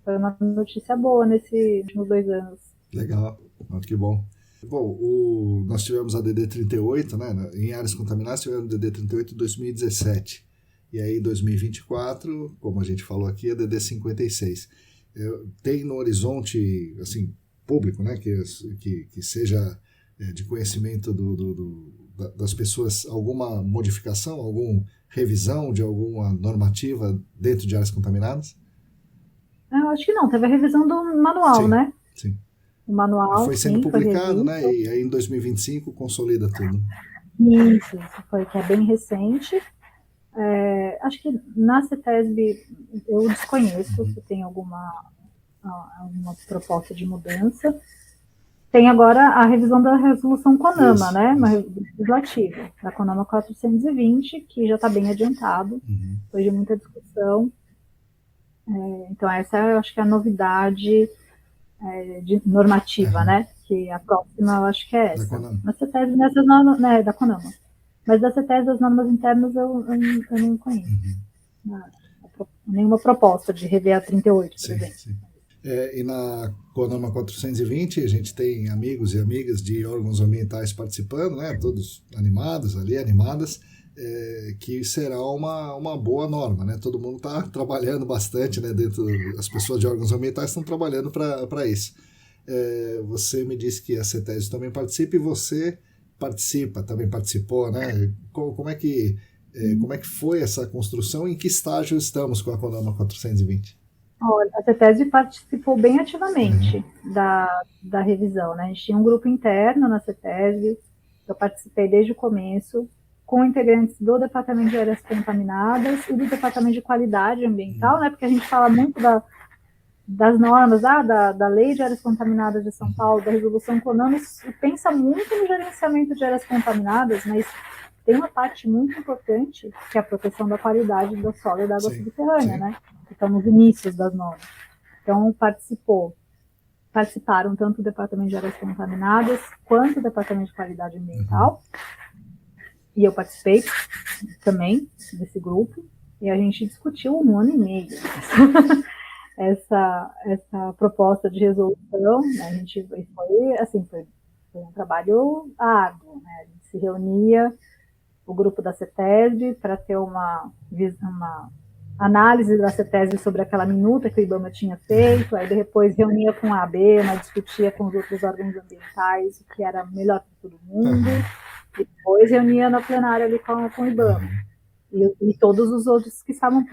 foi uma notícia boa nesses últimos 2 anos. Legal, que bom. Bom, nós tivemos a DD38, né? Em áreas contaminadas tivemos a DD38 em 2017. E aí, em 2024, como a gente falou aqui, a DD56. Tem no horizonte, assim, público, né? Que seja de conhecimento das pessoas alguma modificação, alguma revisão de alguma normativa dentro de áreas contaminadas? Eu acho que não, teve a revisão do manual, sim, né? Sim. O manual, foi sendo publicado, foi né? E aí em 2025 consolida tudo. Isso foi que é bem recente. Acho que na CETESB eu desconheço se tem alguma proposta de mudança. Tem agora a revisão da resolução CONAMA, né? Uma legislativa, da CONAMA 420, que já está bem adiantado, depois de muita discussão. Então, essa eu acho que é a novidade normativa, né? Que a próxima eu acho que é essa. Na CETESB, nessas normas, né, da CONAMA. Mas da CETESB, as normas internas eu não conheço. Nenhuma proposta de rever a 38, por exemplo. Sim. E na CONAMA 420 a gente tem amigos e amigas de órgãos ambientais participando, né? Todos animados ali, animadas, que será uma boa norma, né? Todo mundo está trabalhando bastante, né? As pessoas de órgãos ambientais estão trabalhando para isso. Você me disse que a CETESB também participa e você também participou, né? Como é que foi essa construção e em que estágio estamos com a CONAMA 420? Olha, a CETESB participou bem ativamente da revisão, né? A gente tinha um grupo interno na CETESB, eu participei desde o começo, com integrantes do Departamento de Áreas Contaminadas e do Departamento de Qualidade Ambiental, né? Porque a gente fala muito das normas, da Lei de Áreas Contaminadas de São Paulo, da Resolução CONAMA, e pensa muito no gerenciamento de áreas contaminadas, mas tem uma parte muito importante, que é a proteção da qualidade do solo e da água subterrânea, né? Que estão nos inícios das normas. Então, participaram tanto o Departamento de Áreas Contaminadas quanto o Departamento de Qualidade Ambiental. E eu participei também desse grupo. E a gente discutiu 1 ano e meio essa proposta de resolução. Né? A gente foi um trabalho árduo. Né? A gente se reunia, o grupo da CETESB, para ter uma análise da CETESB sobre aquela minuta que o IBAMA tinha feito, aí depois reunia com a ABEMA, discutia com os outros órgãos ambientais o que era melhor para todo mundo, e depois reunia no plenário ali com o IBAMA. E todos os outros que estavam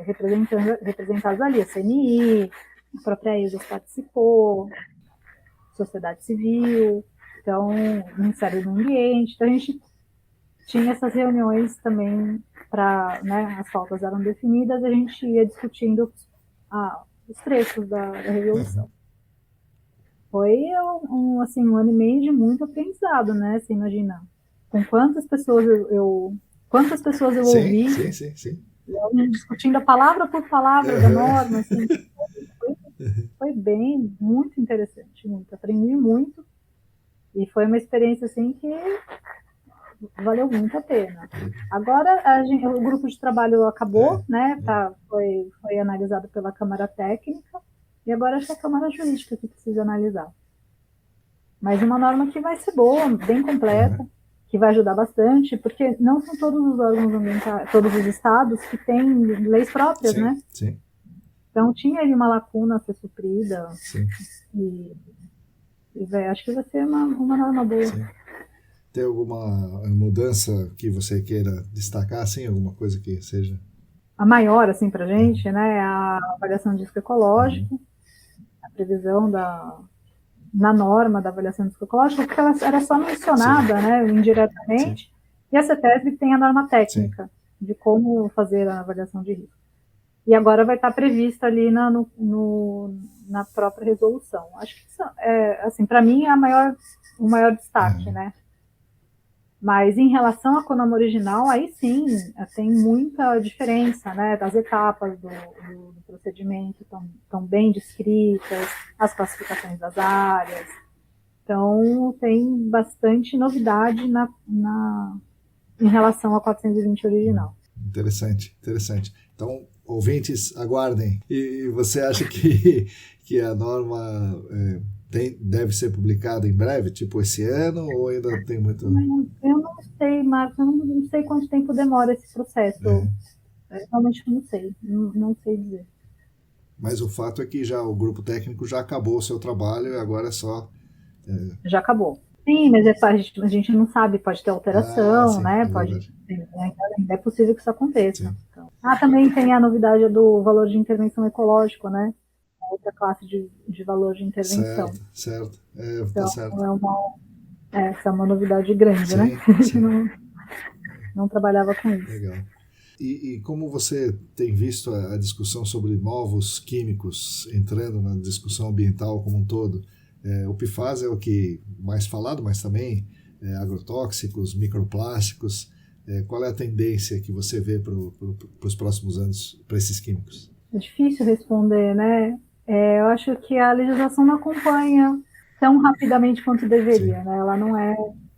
representados ali, a CNI, a própria EJAS participou, sociedade civil, então, o Ministério do Ambiente, então a gente tinha essas reuniões também para, né, as pautas eram definidas, a gente ia discutindo os trechos da resolução. Foi um ano e meio de muito aprendizado, né? Você imagina, com quantas pessoas eu ouvi, discutindo a palavra por palavra da norma, assim, foi bem, muito interessante, muito, aprendi muito, e foi uma experiência assim que valeu muito a pena. Agora, o grupo de trabalho acabou, né? Foi analisado pela Câmara Técnica, e agora acho que é a Câmara Jurídica que precisa analisar. Mas uma norma que vai ser boa, bem completa, que vai ajudar bastante, porque não são todos os órgãos ambientais, todos os estados que têm leis próprias, né? Sim. Então tinha ali uma lacuna a ser suprida. Sim. E acho que vai ser uma norma boa. Sim. Tem alguma mudança que você queira destacar, assim, alguma coisa que seja? A maior, assim, pra gente, né, é a avaliação de risco ecológico, a previsão na norma da avaliação de risco ecológico, porque ela era só mencionada, né, indiretamente, e a CETESB tem a norma técnica de como fazer a avaliação de risco. E agora vai estar prevista ali na própria resolução. Acho que isso, assim, para mim é o maior destaque, né? Mas em relação à CONAMA original, aí sim, tem muita diferença, né? As etapas do procedimento estão bem descritas, as classificações das áreas. Então, tem bastante novidade em relação à 420 original. Interessante, interessante. Então, ouvintes, aguardem. E você acha que a norma deve ser publicada em breve, tipo esse ano, ou ainda tem muito... Eu não sei, Marcos, eu não sei quanto tempo demora esse processo. Realmente não sei, não sei dizer. Mas o fato é que já o grupo técnico já acabou o seu trabalho e agora é só... Já acabou. Sim, mas a gente não sabe, pode ter alteração, sim, né? É possível que isso aconteça. Então. Também tem a novidade do valor de intervenção ecológico, né? Outra classe de valor de intervenção. Certo. Então, tá certo. Essa é uma novidade grande, né? A gente não trabalhava com isso. Legal. E como você tem visto a discussão sobre novos químicos entrando na discussão ambiental como um todo? O PFAS é o que mais falado, mas também agrotóxicos, microplásticos. Qual é a tendência que você vê para os próximos anos para esses químicos? É difícil responder, né? Eu acho que a legislação não acompanha tão rapidamente quanto deveria, né? Ela não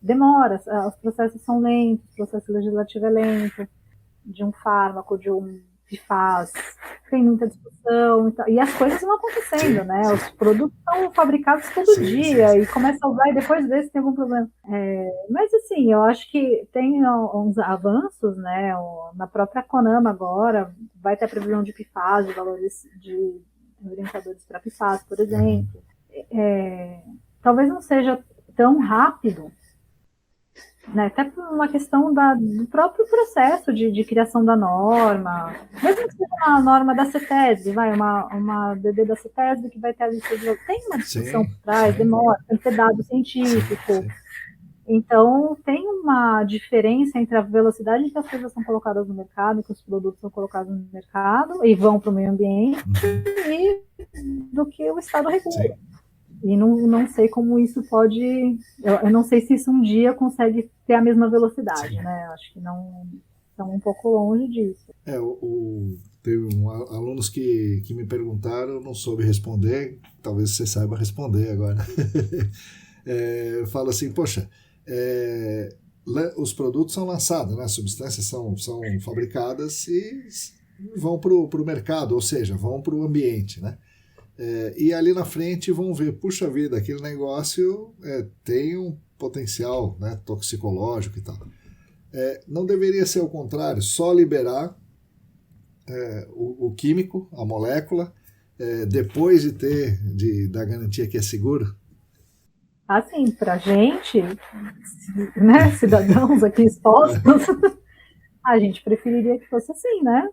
demora, os processos são lentos, o processo legislativo é lento, de um fármaco, de um PFAS, tem muita discussão e as coisas vão acontecendo, né? Os produtos são fabricados todo dia e começa a usar e depois desse tem algum problema. Mas assim, eu acho que tem uns avanços, né? Na própria CONAMA agora vai ter a previsão de PFAS, de valores de orientadores para PFAS, por exemplo. Talvez não seja tão rápido, né, até por uma questão do próprio processo de criação da norma, mesmo que seja uma norma da CETESB, uma DD da CETESB que vai ter a lista de... Tem uma discussão por trás, demora, tem que ter dado científico. Então, tem uma diferença entre a velocidade que as coisas são colocadas no mercado, que os produtos são colocados no mercado e vão para o meio ambiente, e do que o Estado regula. E não sei como isso pode... Eu não sei se isso um dia consegue ter a mesma velocidade, né? Acho que não... Estamos um pouco longe disso. Teve alunos que me perguntaram, eu não soube responder, talvez você saiba responder agora. Eu falo assim, poxa, os produtos são lançados, né? As substâncias são fabricadas e vão para o mercado, ou seja, vão para o ambiente, né? E ali na frente vão ver, puxa vida, aquele negócio tem um potencial, né, toxicológico e tal. Não deveria ser o contrário, só liberar o químico, a molécula, depois de ter da garantia que é seguro? Assim, pra gente, né, cidadãos aqui expostos, a gente preferiria que fosse assim, né?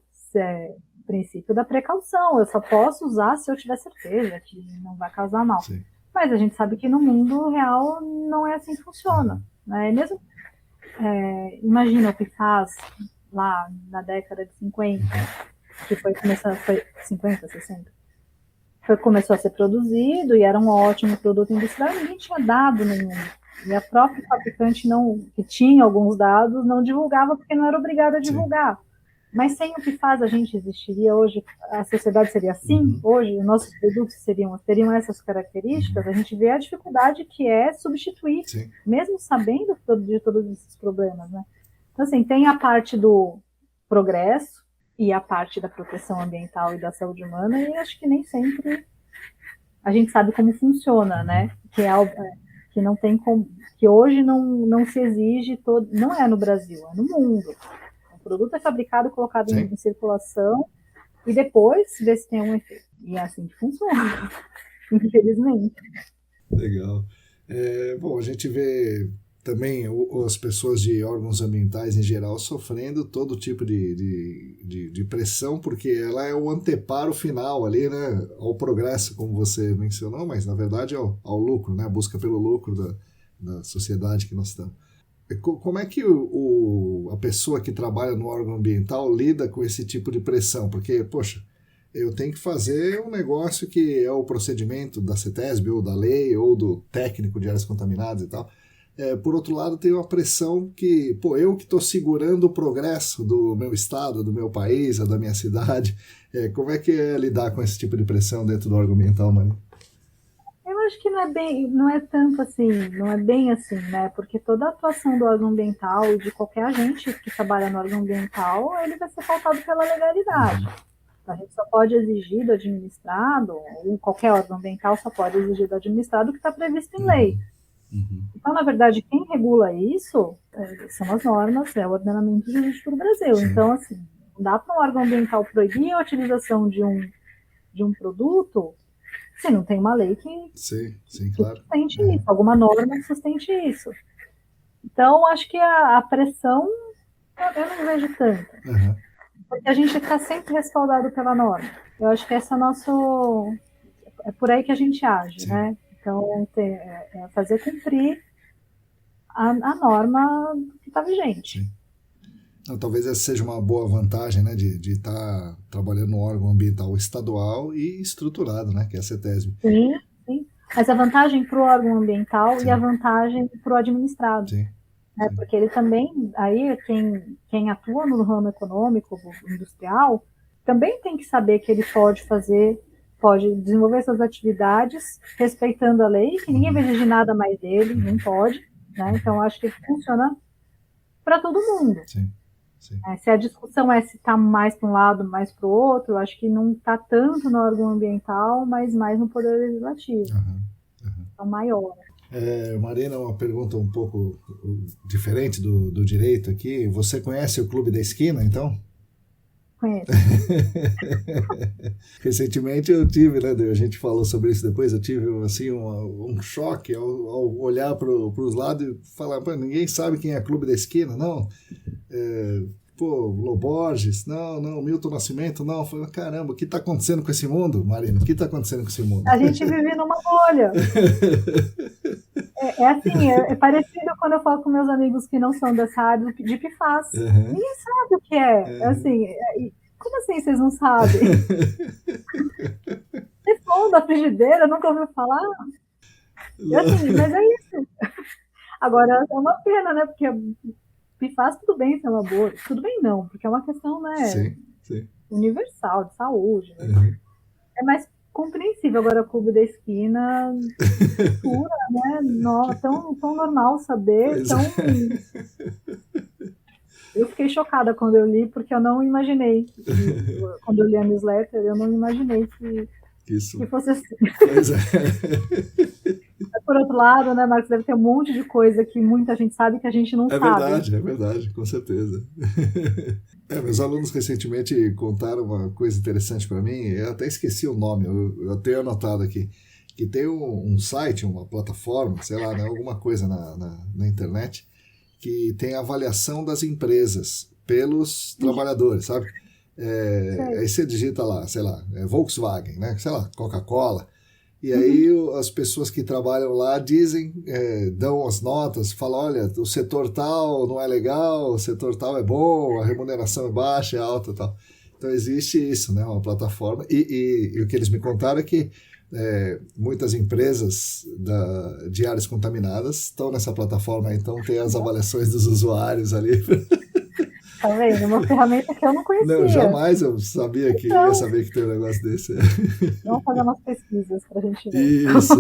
Princípio da precaução, eu só posso usar se eu tiver certeza que não vai causar mal. Sim. Mas a gente sabe que no mundo real não é assim que funciona. Né? Mesmo, imagina o PFAS lá na década de 50, que foi 50, 60, começou a ser produzido e era um ótimo produto industrial, ninguém tinha dado nenhum. E a própria fabricante, que tinha alguns dados, não divulgava porque não era obrigada a divulgar. Sim. Mas sem o PFAS a gente existiria hoje, a sociedade seria assim, hoje os nossos produtos teriam essas características, a gente vê a dificuldade que é substituir, Sim. mesmo sabendo de todos esses problemas, né? Então, assim, tem a parte do progresso e a parte da proteção ambiental e da saúde humana, e acho que nem sempre a gente sabe como funciona, né? Que não tem como, que hoje não se exige não é no Brasil, é no mundo. O produto é fabricado e colocado em circulação e depois ver se tem um efeito. E é assim que funciona, infelizmente. Legal. Bom, a gente vê também as pessoas de órgãos ambientais em geral sofrendo todo tipo de pressão, porque ela é o anteparo final ali, né, ao progresso, como você mencionou, mas na verdade ao lucro, né, a busca pelo lucro da sociedade que nós estamos. Como é que a pessoa que trabalha no órgão ambiental lida com esse tipo de pressão? Porque, poxa, eu tenho que fazer um negócio que é o procedimento da CETESB, ou da lei, ou do técnico de áreas contaminadas e tal. Por outro lado, tem uma pressão que, eu que estou segurando o progresso do meu estado, do meu país, da minha cidade. Como é que é lidar com esse tipo de pressão dentro do órgão ambiental, Mari? Eu acho que não é tanto assim, não é bem assim, né? Porque toda a atuação do órgão ambiental e de qualquer agente que trabalha no órgão ambiental, ele vai ser pautado pela legalidade. A gente só pode exigir do administrado, ou qualquer órgão ambiental só pode exigir do administrado o que está previsto em lei. Então, na verdade, quem regula isso são as normas, o ordenamento jurídico do Brasil. Sim. Então, assim, não dá para um órgão ambiental proibir a utilização de um produto se não tem uma lei que claro. Sustente isso, alguma norma que sustente isso. Então, acho que a pressão eu não vejo tanto. Porque a gente está sempre respaldado pela norma. Eu acho que esse é nosso... É por aí que a gente age, né? Então, fazer cumprir a norma que está vigente. Sim. Então, talvez essa seja uma boa vantagem, né, de estar trabalhando no órgão ambiental estadual e estruturado, né, que é a CETESB. Sim. Mas a vantagem para o órgão ambiental e a vantagem para o administrado. Sim. Porque ele também, aí quem atua no ramo econômico, industrial, também tem que saber que ele pode desenvolver essas atividades respeitando a lei, que ninguém vai exigir nada mais dele, não pode, né? Então acho que funciona para todo mundo. Sim. Se a discussão se está mais para um lado, mais para o outro, eu acho que não está tanto no órgão ambiental, mas mais no poder legislativo. Então, maior. Marina, uma pergunta um pouco diferente do direito aqui. Você conhece o Clube da Esquina, então? Conheço. Recentemente eu tive, né, a gente falou sobre isso depois, eu tive assim, um choque ao olhar para os lados e falar, ninguém sabe quem é Clube da Esquina, não? Loborges, não, Milton Nascimento, não. Falei, caramba, o que está acontecendo com esse mundo, Marina? O que está acontecendo com esse mundo? A gente vive numa bolha. É parecido quando eu falo com meus amigos que não são dessa área de PFAS. Ninguém sabe o que é. Assim, como assim vocês não sabem? Telefone da frigideira, nunca ouviu falar? Mas é isso. Agora, é uma pena, né? Porque PFAS, tudo bem ser uma boa. Tudo bem não, porque é uma questão, né, universal, de saúde. Né? É mais compreensível. Agora, o Clube da Esquina, pura, né? Tão normal saber, Eu fiquei chocada quando eu li, porque eu não imaginei. Quando eu li a newsletter, eu não imaginei que fosse assim. Pois é. Por outro lado, né, Marcos, deve ter um monte de coisa que muita gente sabe que a gente não sabe. É verdade, com certeza. Meus alunos recentemente contaram uma coisa interessante para mim, eu até esqueci o nome, eu tenho anotado aqui, que tem um site, uma plataforma, sei lá, né, alguma coisa na internet, que tem a avaliação das empresas pelos trabalhadores, sabe? Aí você digita lá, sei lá, Volkswagen, né? Sei lá, Coca-Cola. E aí as pessoas que trabalham lá dizem, dão as notas, falam, olha, o setor tal não é legal, o setor tal é bom, a remuneração é baixa, é alta e tal. Então existe isso, né? Uma plataforma. E o que eles me contaram é que muitas empresas de áreas contaminadas estão nessa plataforma, então tem as avaliações dos usuários ali. Tá vendo? Uma ferramenta que eu não conhecia. Não, jamais eu sabia que ia saber que tem um negócio desse. Vamos fazer umas pesquisas pra gente ver. Isso.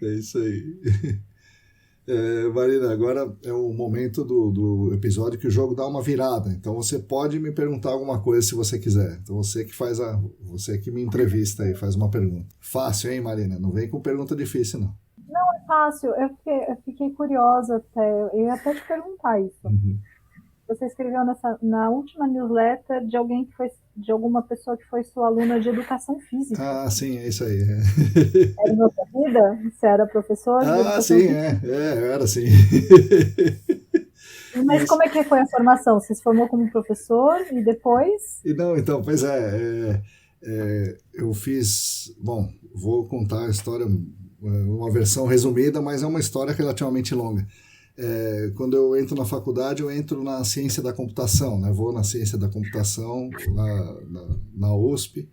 É isso aí. Marina, agora é o momento do episódio que o jogo dá uma virada. Então você pode me perguntar alguma coisa se você quiser. Então você que me entrevista e faz uma pergunta. Fácil, hein, Marina? Não vem com pergunta difícil, não. Não, é fácil. Eu fiquei curiosa até. Eu ia até te perguntar isso. você escreveu na última newsletter de alguém que foi, de alguma pessoa que foi sua aluna de educação física. Ah, sim, é isso aí. Era em outra vida? Você era professor de educação Sim, física? eu era sim. Mas como é que foi a formação? Você se formou como professor e depois? E não, então, pois eu fiz. Bom, vou contar a história, uma versão resumida, mas é uma história relativamente longa. Quando eu entro na faculdade, eu entro na ciência da computação, né? Vou na ciência da computação, na USP,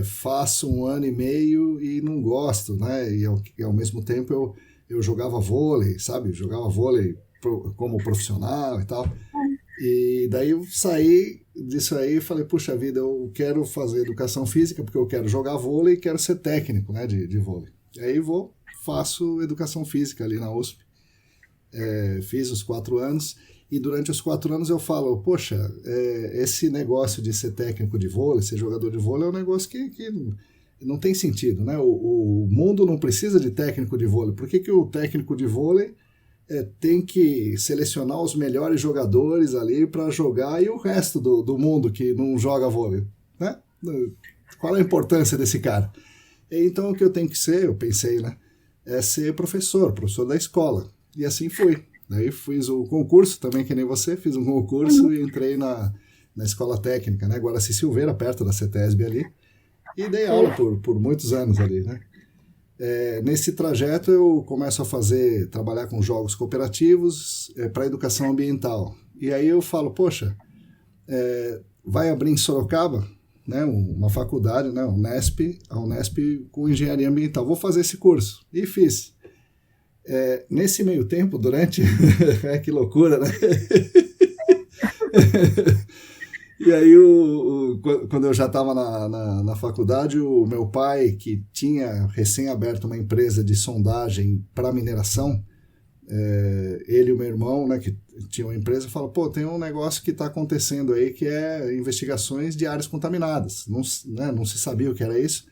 faço 1 ano e meio e não gosto, né? E ao mesmo tempo eu jogava vôlei, sabe? Jogava vôlei como profissional e tal. E daí eu saí disso aí e falei, puxa vida, eu quero fazer educação física porque eu quero jogar vôlei e quero ser técnico, né, de vôlei. E aí faço educação física ali na USP. Fiz os 4 anos e durante os 4 anos eu falo, poxa, esse negócio de ser técnico de vôlei, ser jogador de vôlei é um negócio que não tem sentido, né? O mundo não precisa de técnico de vôlei. Por que o técnico de vôlei tem que selecionar os melhores jogadores ali para jogar e o resto do mundo que não joga vôlei, né? Qual a importância desse cara? Então o que eu tenho que ser, eu pensei, né? É ser professor da escola. E assim fui. Daí fiz o concurso também, que nem você, fiz um concurso e entrei na escola técnica, né? Guaraci Silveira, perto da CETESB ali. E dei aula por muitos anos ali, né? Nesse trajeto eu começo a trabalhar com jogos cooperativos para educação ambiental. E aí eu falo, poxa, vai abrir em Sorocaba, né, uma faculdade, né, a Unesp com engenharia ambiental. Vou fazer esse curso. E fiz. Nesse meio tempo, durante... que loucura, né? E aí, quando eu já estava na faculdade, o meu pai, que tinha recém aberto uma empresa de sondagem para mineração, ele e o meu irmão, né, que tinha uma empresa, falou, pô, tem um negócio que está acontecendo aí que é investigações de áreas contaminadas. Não se sabia o que era isso.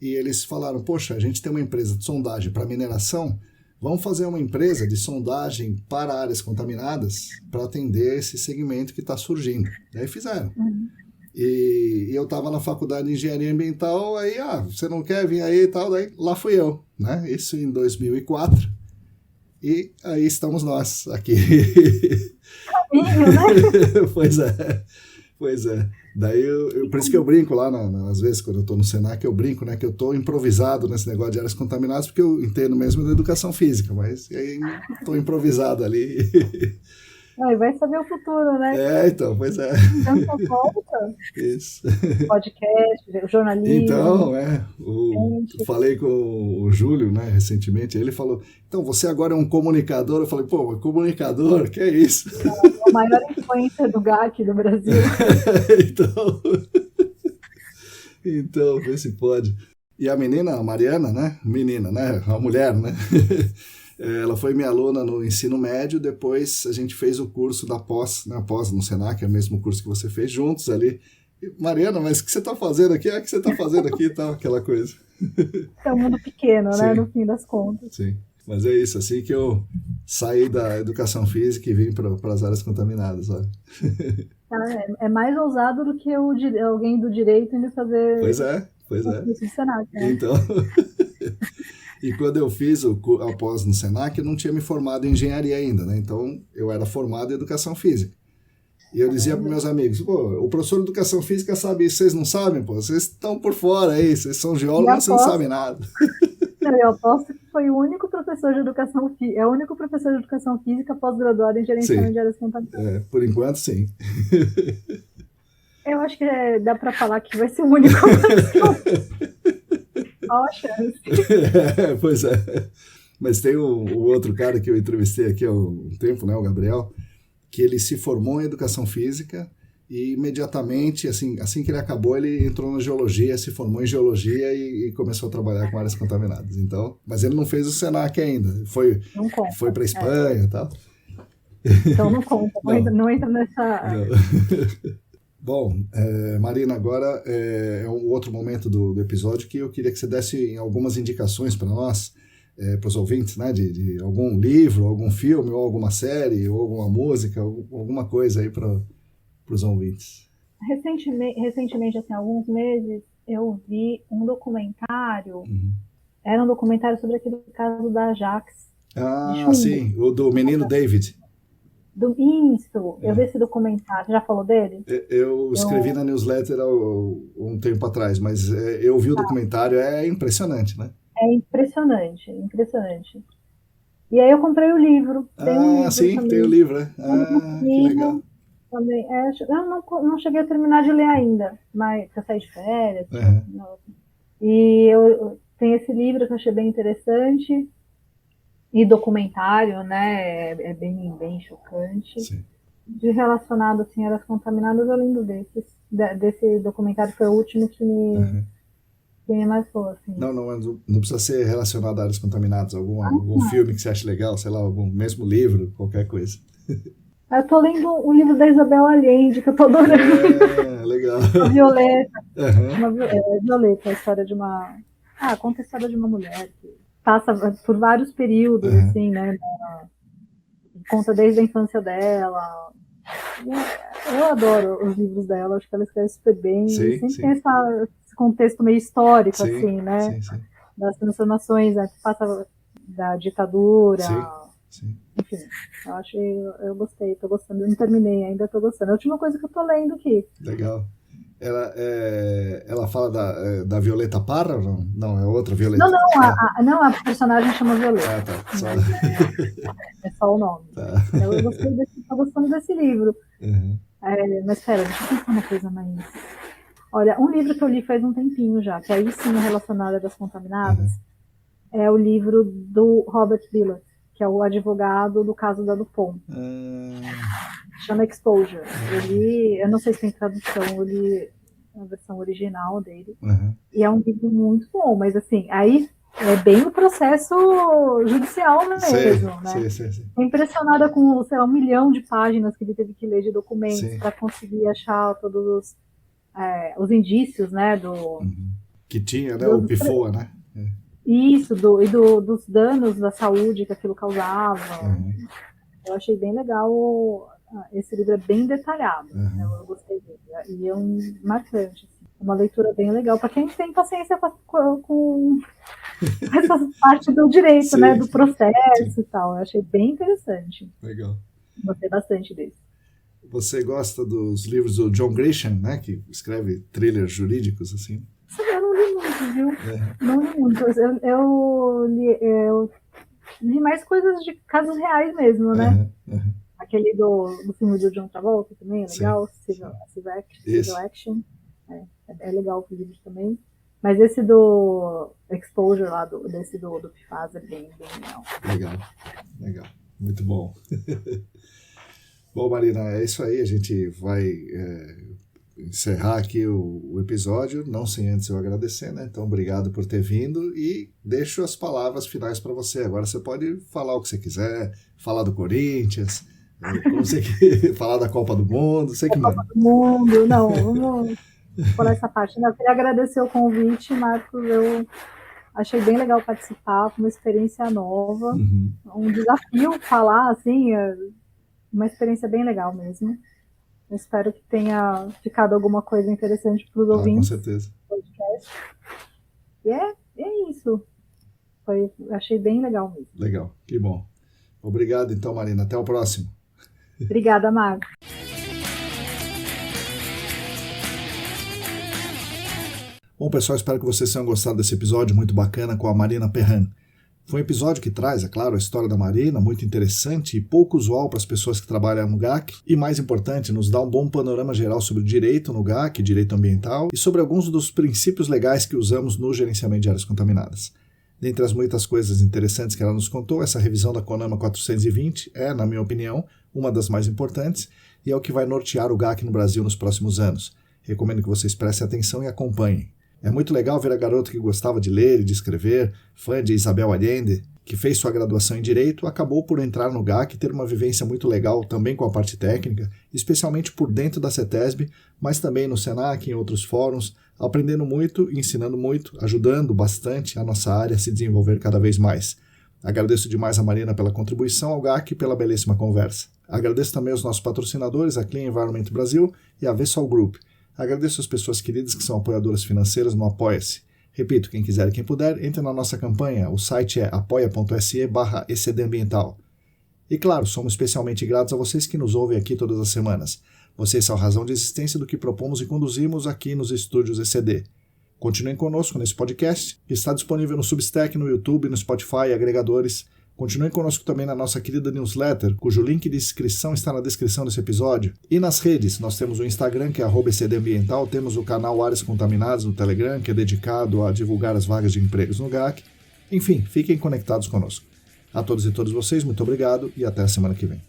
E eles falaram, poxa, a gente tem uma empresa de sondagem para mineração, vamos fazer uma empresa de sondagem para áreas contaminadas para atender esse segmento que está surgindo. Daí fizeram. E eu estava na faculdade de engenharia ambiental, aí, você não quer vir aí e tal, daí lá fui eu, né? Isso em 2004. E aí estamos nós aqui. Pois é. Daí por isso que eu brinco lá, às vezes, quando eu estou no Senac, eu brinco, né, que eu estou improvisado nesse negócio de áreas contaminadas, porque eu entendo mesmo da educação física, mas aí estou improvisado ali. Vai saber o futuro, né? Então, pois é. Tanta volta. Isso. Podcast, jornalismo. Então, falei com o Júlio, né, recentemente, ele falou, então, você agora é um comunicador? Eu falei, pô, comunicador? Que é isso? É o maior influencer do GAC do Brasil. Então, vê se pode. E a menina, a Mariana, né, a mulher, né, ela foi minha aluna no ensino médio, depois a gente fez o curso da pós, né, pós no Senac, é o mesmo curso que você fez juntos ali. E, Mariana, mas o que você está fazendo aqui? O que você está fazendo aqui e tal, aquela coisa. É um mundo pequeno, né, no fim das contas. Sim, mas é isso, assim que eu saí da educação física e vim para as áreas contaminadas, olha. É mais ousado do que alguém do direito indo fazer... Pois é. Do Senac, né? Então... E quando eu fiz a pós no Senac, eu não tinha me formado em engenharia ainda, né? Então, eu era formado em educação física. E eu dizia para meus amigos, pô, o professor de educação física sabe isso, vocês não sabem, pô? Vocês estão por fora aí, vocês são geólogos, mas vocês não sabem nada. Eu aposto que foi o único professor de educação física, o único professor de educação física pós-graduado em gerenciamento de áreas contaminadas. Por enquanto, sim. Eu acho que dá para falar que vai ser o único professor. Qual a chance? Pois é. Mas tem o outro cara que eu entrevistei aqui há um tempo, né, o Gabriel, que ele se formou em educação física e imediatamente, assim que ele acabou, ele entrou na geologia, se formou em geologia e começou a trabalhar com áreas contaminadas. Então, mas ele não fez o Senac ainda, foi para a Espanha e tal. Então não conta, não entra nessa... Não. Bom, Marina, agora é um outro momento do episódio que eu queria que você desse algumas indicações para nós para os ouvintes, né, de algum livro, algum filme, ou alguma série, ou alguma música, alguma coisa aí para os ouvintes. Recentemente, assim, há alguns meses, eu vi um documentário, era um documentário sobre aquele caso da Ajax, de chumbo. Sim, o do menino David. Eu vi esse documentário, você já falou dele? Eu escrevi na newsletter há um tempo atrás, mas eu vi o documentário, é impressionante, né? É impressionante, impressionante. E aí eu comprei o livro. Sim, tem o livro, né? Que legal. Também. Eu não cheguei a terminar de ler ainda, mas eu saí de férias. E tem esse livro que eu achei bem interessante. E documentário, né? É bem, bem chocante. Sim. De relacionado assim, a áreas contaminadas, eu lembro desse documentário, foi o último que me marcou. Assim. Não precisa ser relacionado a áreas contaminadas. Algum filme que você acha legal, sei lá, algum mesmo livro, qualquer coisa. Eu tô lendo o livro da Isabel Allende, que eu tô adorando. Legal. A Violeta. Violeta, a história de uma... conta a história de uma mulher que passa por vários períodos, assim, né? Conta desde a infância dela. Eu adoro os livros dela, acho que ela escreve super bem. Sempre tem esse contexto meio histórico, assim, né? Sim. Das transformações, né? Que passa da ditadura. Sim. Enfim, eu gostei, tô gostando. Eu não terminei ainda, tô gostando. É a última coisa que eu tô lendo aqui. Legal. Ela fala da Violeta Parra ou não? Não, é outra Violeta. Não, a personagem chama Violeta. Tá. É só o nome. Tá. Eu tô gostando desse livro. Mas pera, deixa eu pensar uma coisa mais. Olha, um livro que eu li faz um tempinho já, que aí sim é relacionado às contaminadas, é o livro do Robert Bilott, que é o advogado do caso da Dupont. Chama Exposure. Eu não sei se tem tradução, eu li a versão original dele. E é um livro muito bom, mas assim, aí é bem o processo judicial mesmo, né? Sim. Impressionada com, sei lá, 1 milhão de páginas que ele teve que ler de documentos para conseguir achar todos os indícios, né? Que tinha, né? O PFOA, né? Isso, dos danos da saúde que aquilo causava. Eu achei bem legal. Esse livro é bem detalhado, eu gostei dele. E é marcante. Assim. É uma leitura bem legal para quem tem paciência com essa parte do direito, né? Do processo e tal. Eu achei bem interessante. Legal. Gostei bastante dele. Você gosta dos livros do John Grisham, né? Que escreve thrillers jurídicos, assim? Eu não li muito, viu? Não li muito. Eu li mais coisas de casos reais mesmo, né? Aquele do filme do John Travolta também é legal. Civil Action. É legal o livro também. Mas esse do Exposure lá, desse do PFAS é bem legal. Legal. Muito bom. Bom, Marina, é isso aí. A gente vai encerrar aqui o episódio, não sem antes eu agradecer, né? Então, obrigado por ter vindo e deixo as palavras finais para você. Agora você pode falar o que você quiser, falar do Corinthians, como você quer, falar da Copa do Mundo, você que manda. Copa do Mundo, não, vamos falar essa parte. Eu queria agradecer o convite, Marcos, eu achei bem legal participar, foi uma experiência nova, um desafio falar, assim, uma experiência bem legal mesmo. Eu espero que tenha ficado alguma coisa interessante para os ouvintes. Com certeza. Do podcast. E é isso. Achei bem legal mesmo. Legal, que bom. Obrigado então, Marina. Até o próximo. Obrigada, Marcos. Bom, pessoal, espero que vocês tenham gostado desse episódio muito bacana com a Marina Perran. Foi um episódio que traz, é claro, a história da Marina, muito interessante e pouco usual para as pessoas que trabalham no GAC, e mais importante, nos dá um bom panorama geral sobre o direito no GAC, direito ambiental, e sobre alguns dos princípios legais que usamos no gerenciamento de áreas contaminadas. Dentre as muitas coisas interessantes que ela nos contou, essa revisão da CONAMA 420 é, na minha opinião, uma das mais importantes, e é o que vai nortear o GAC no Brasil nos próximos anos. Recomendo que vocês prestem atenção e acompanhem. É muito legal ver a garota que gostava de ler e de escrever, fã de Isabel Allende, que fez sua graduação em Direito, acabou por entrar no GAC e ter uma vivência muito legal também com a parte técnica, especialmente por dentro da CETESB, mas também no SENAC e em outros fóruns, aprendendo muito, ensinando muito, ajudando bastante a nossa área a se desenvolver cada vez mais. Agradeço demais a Marina pela contribuição ao GAC e pela belíssima conversa. Agradeço também aos nossos patrocinadores, a Clean Environment Brasil e a Vessol Group. Agradeço as pessoas queridas que são apoiadoras financeiras no Apoia-se. Repito, quem quiser e quem puder, entre na nossa campanha. O site é apoia.se/ecdambiental. E claro, somos especialmente gratos a vocês que nos ouvem aqui todas as semanas. Vocês são a razão de existência do que propomos e conduzimos aqui nos estúdios ECD. Continuem conosco nesse podcast, que está disponível no Substack, no YouTube, no Spotify e agregadores. Continuem conosco também na nossa querida newsletter, cujo link de inscrição está na descrição desse episódio. E nas redes, nós temos o Instagram, que é @ecdambiental, temos o canal Áreas Contaminadas no Telegram, que é dedicado a divulgar as vagas de empregos no GAC. Enfim, fiquem conectados conosco. A todos e todas vocês, muito obrigado e até a semana que vem.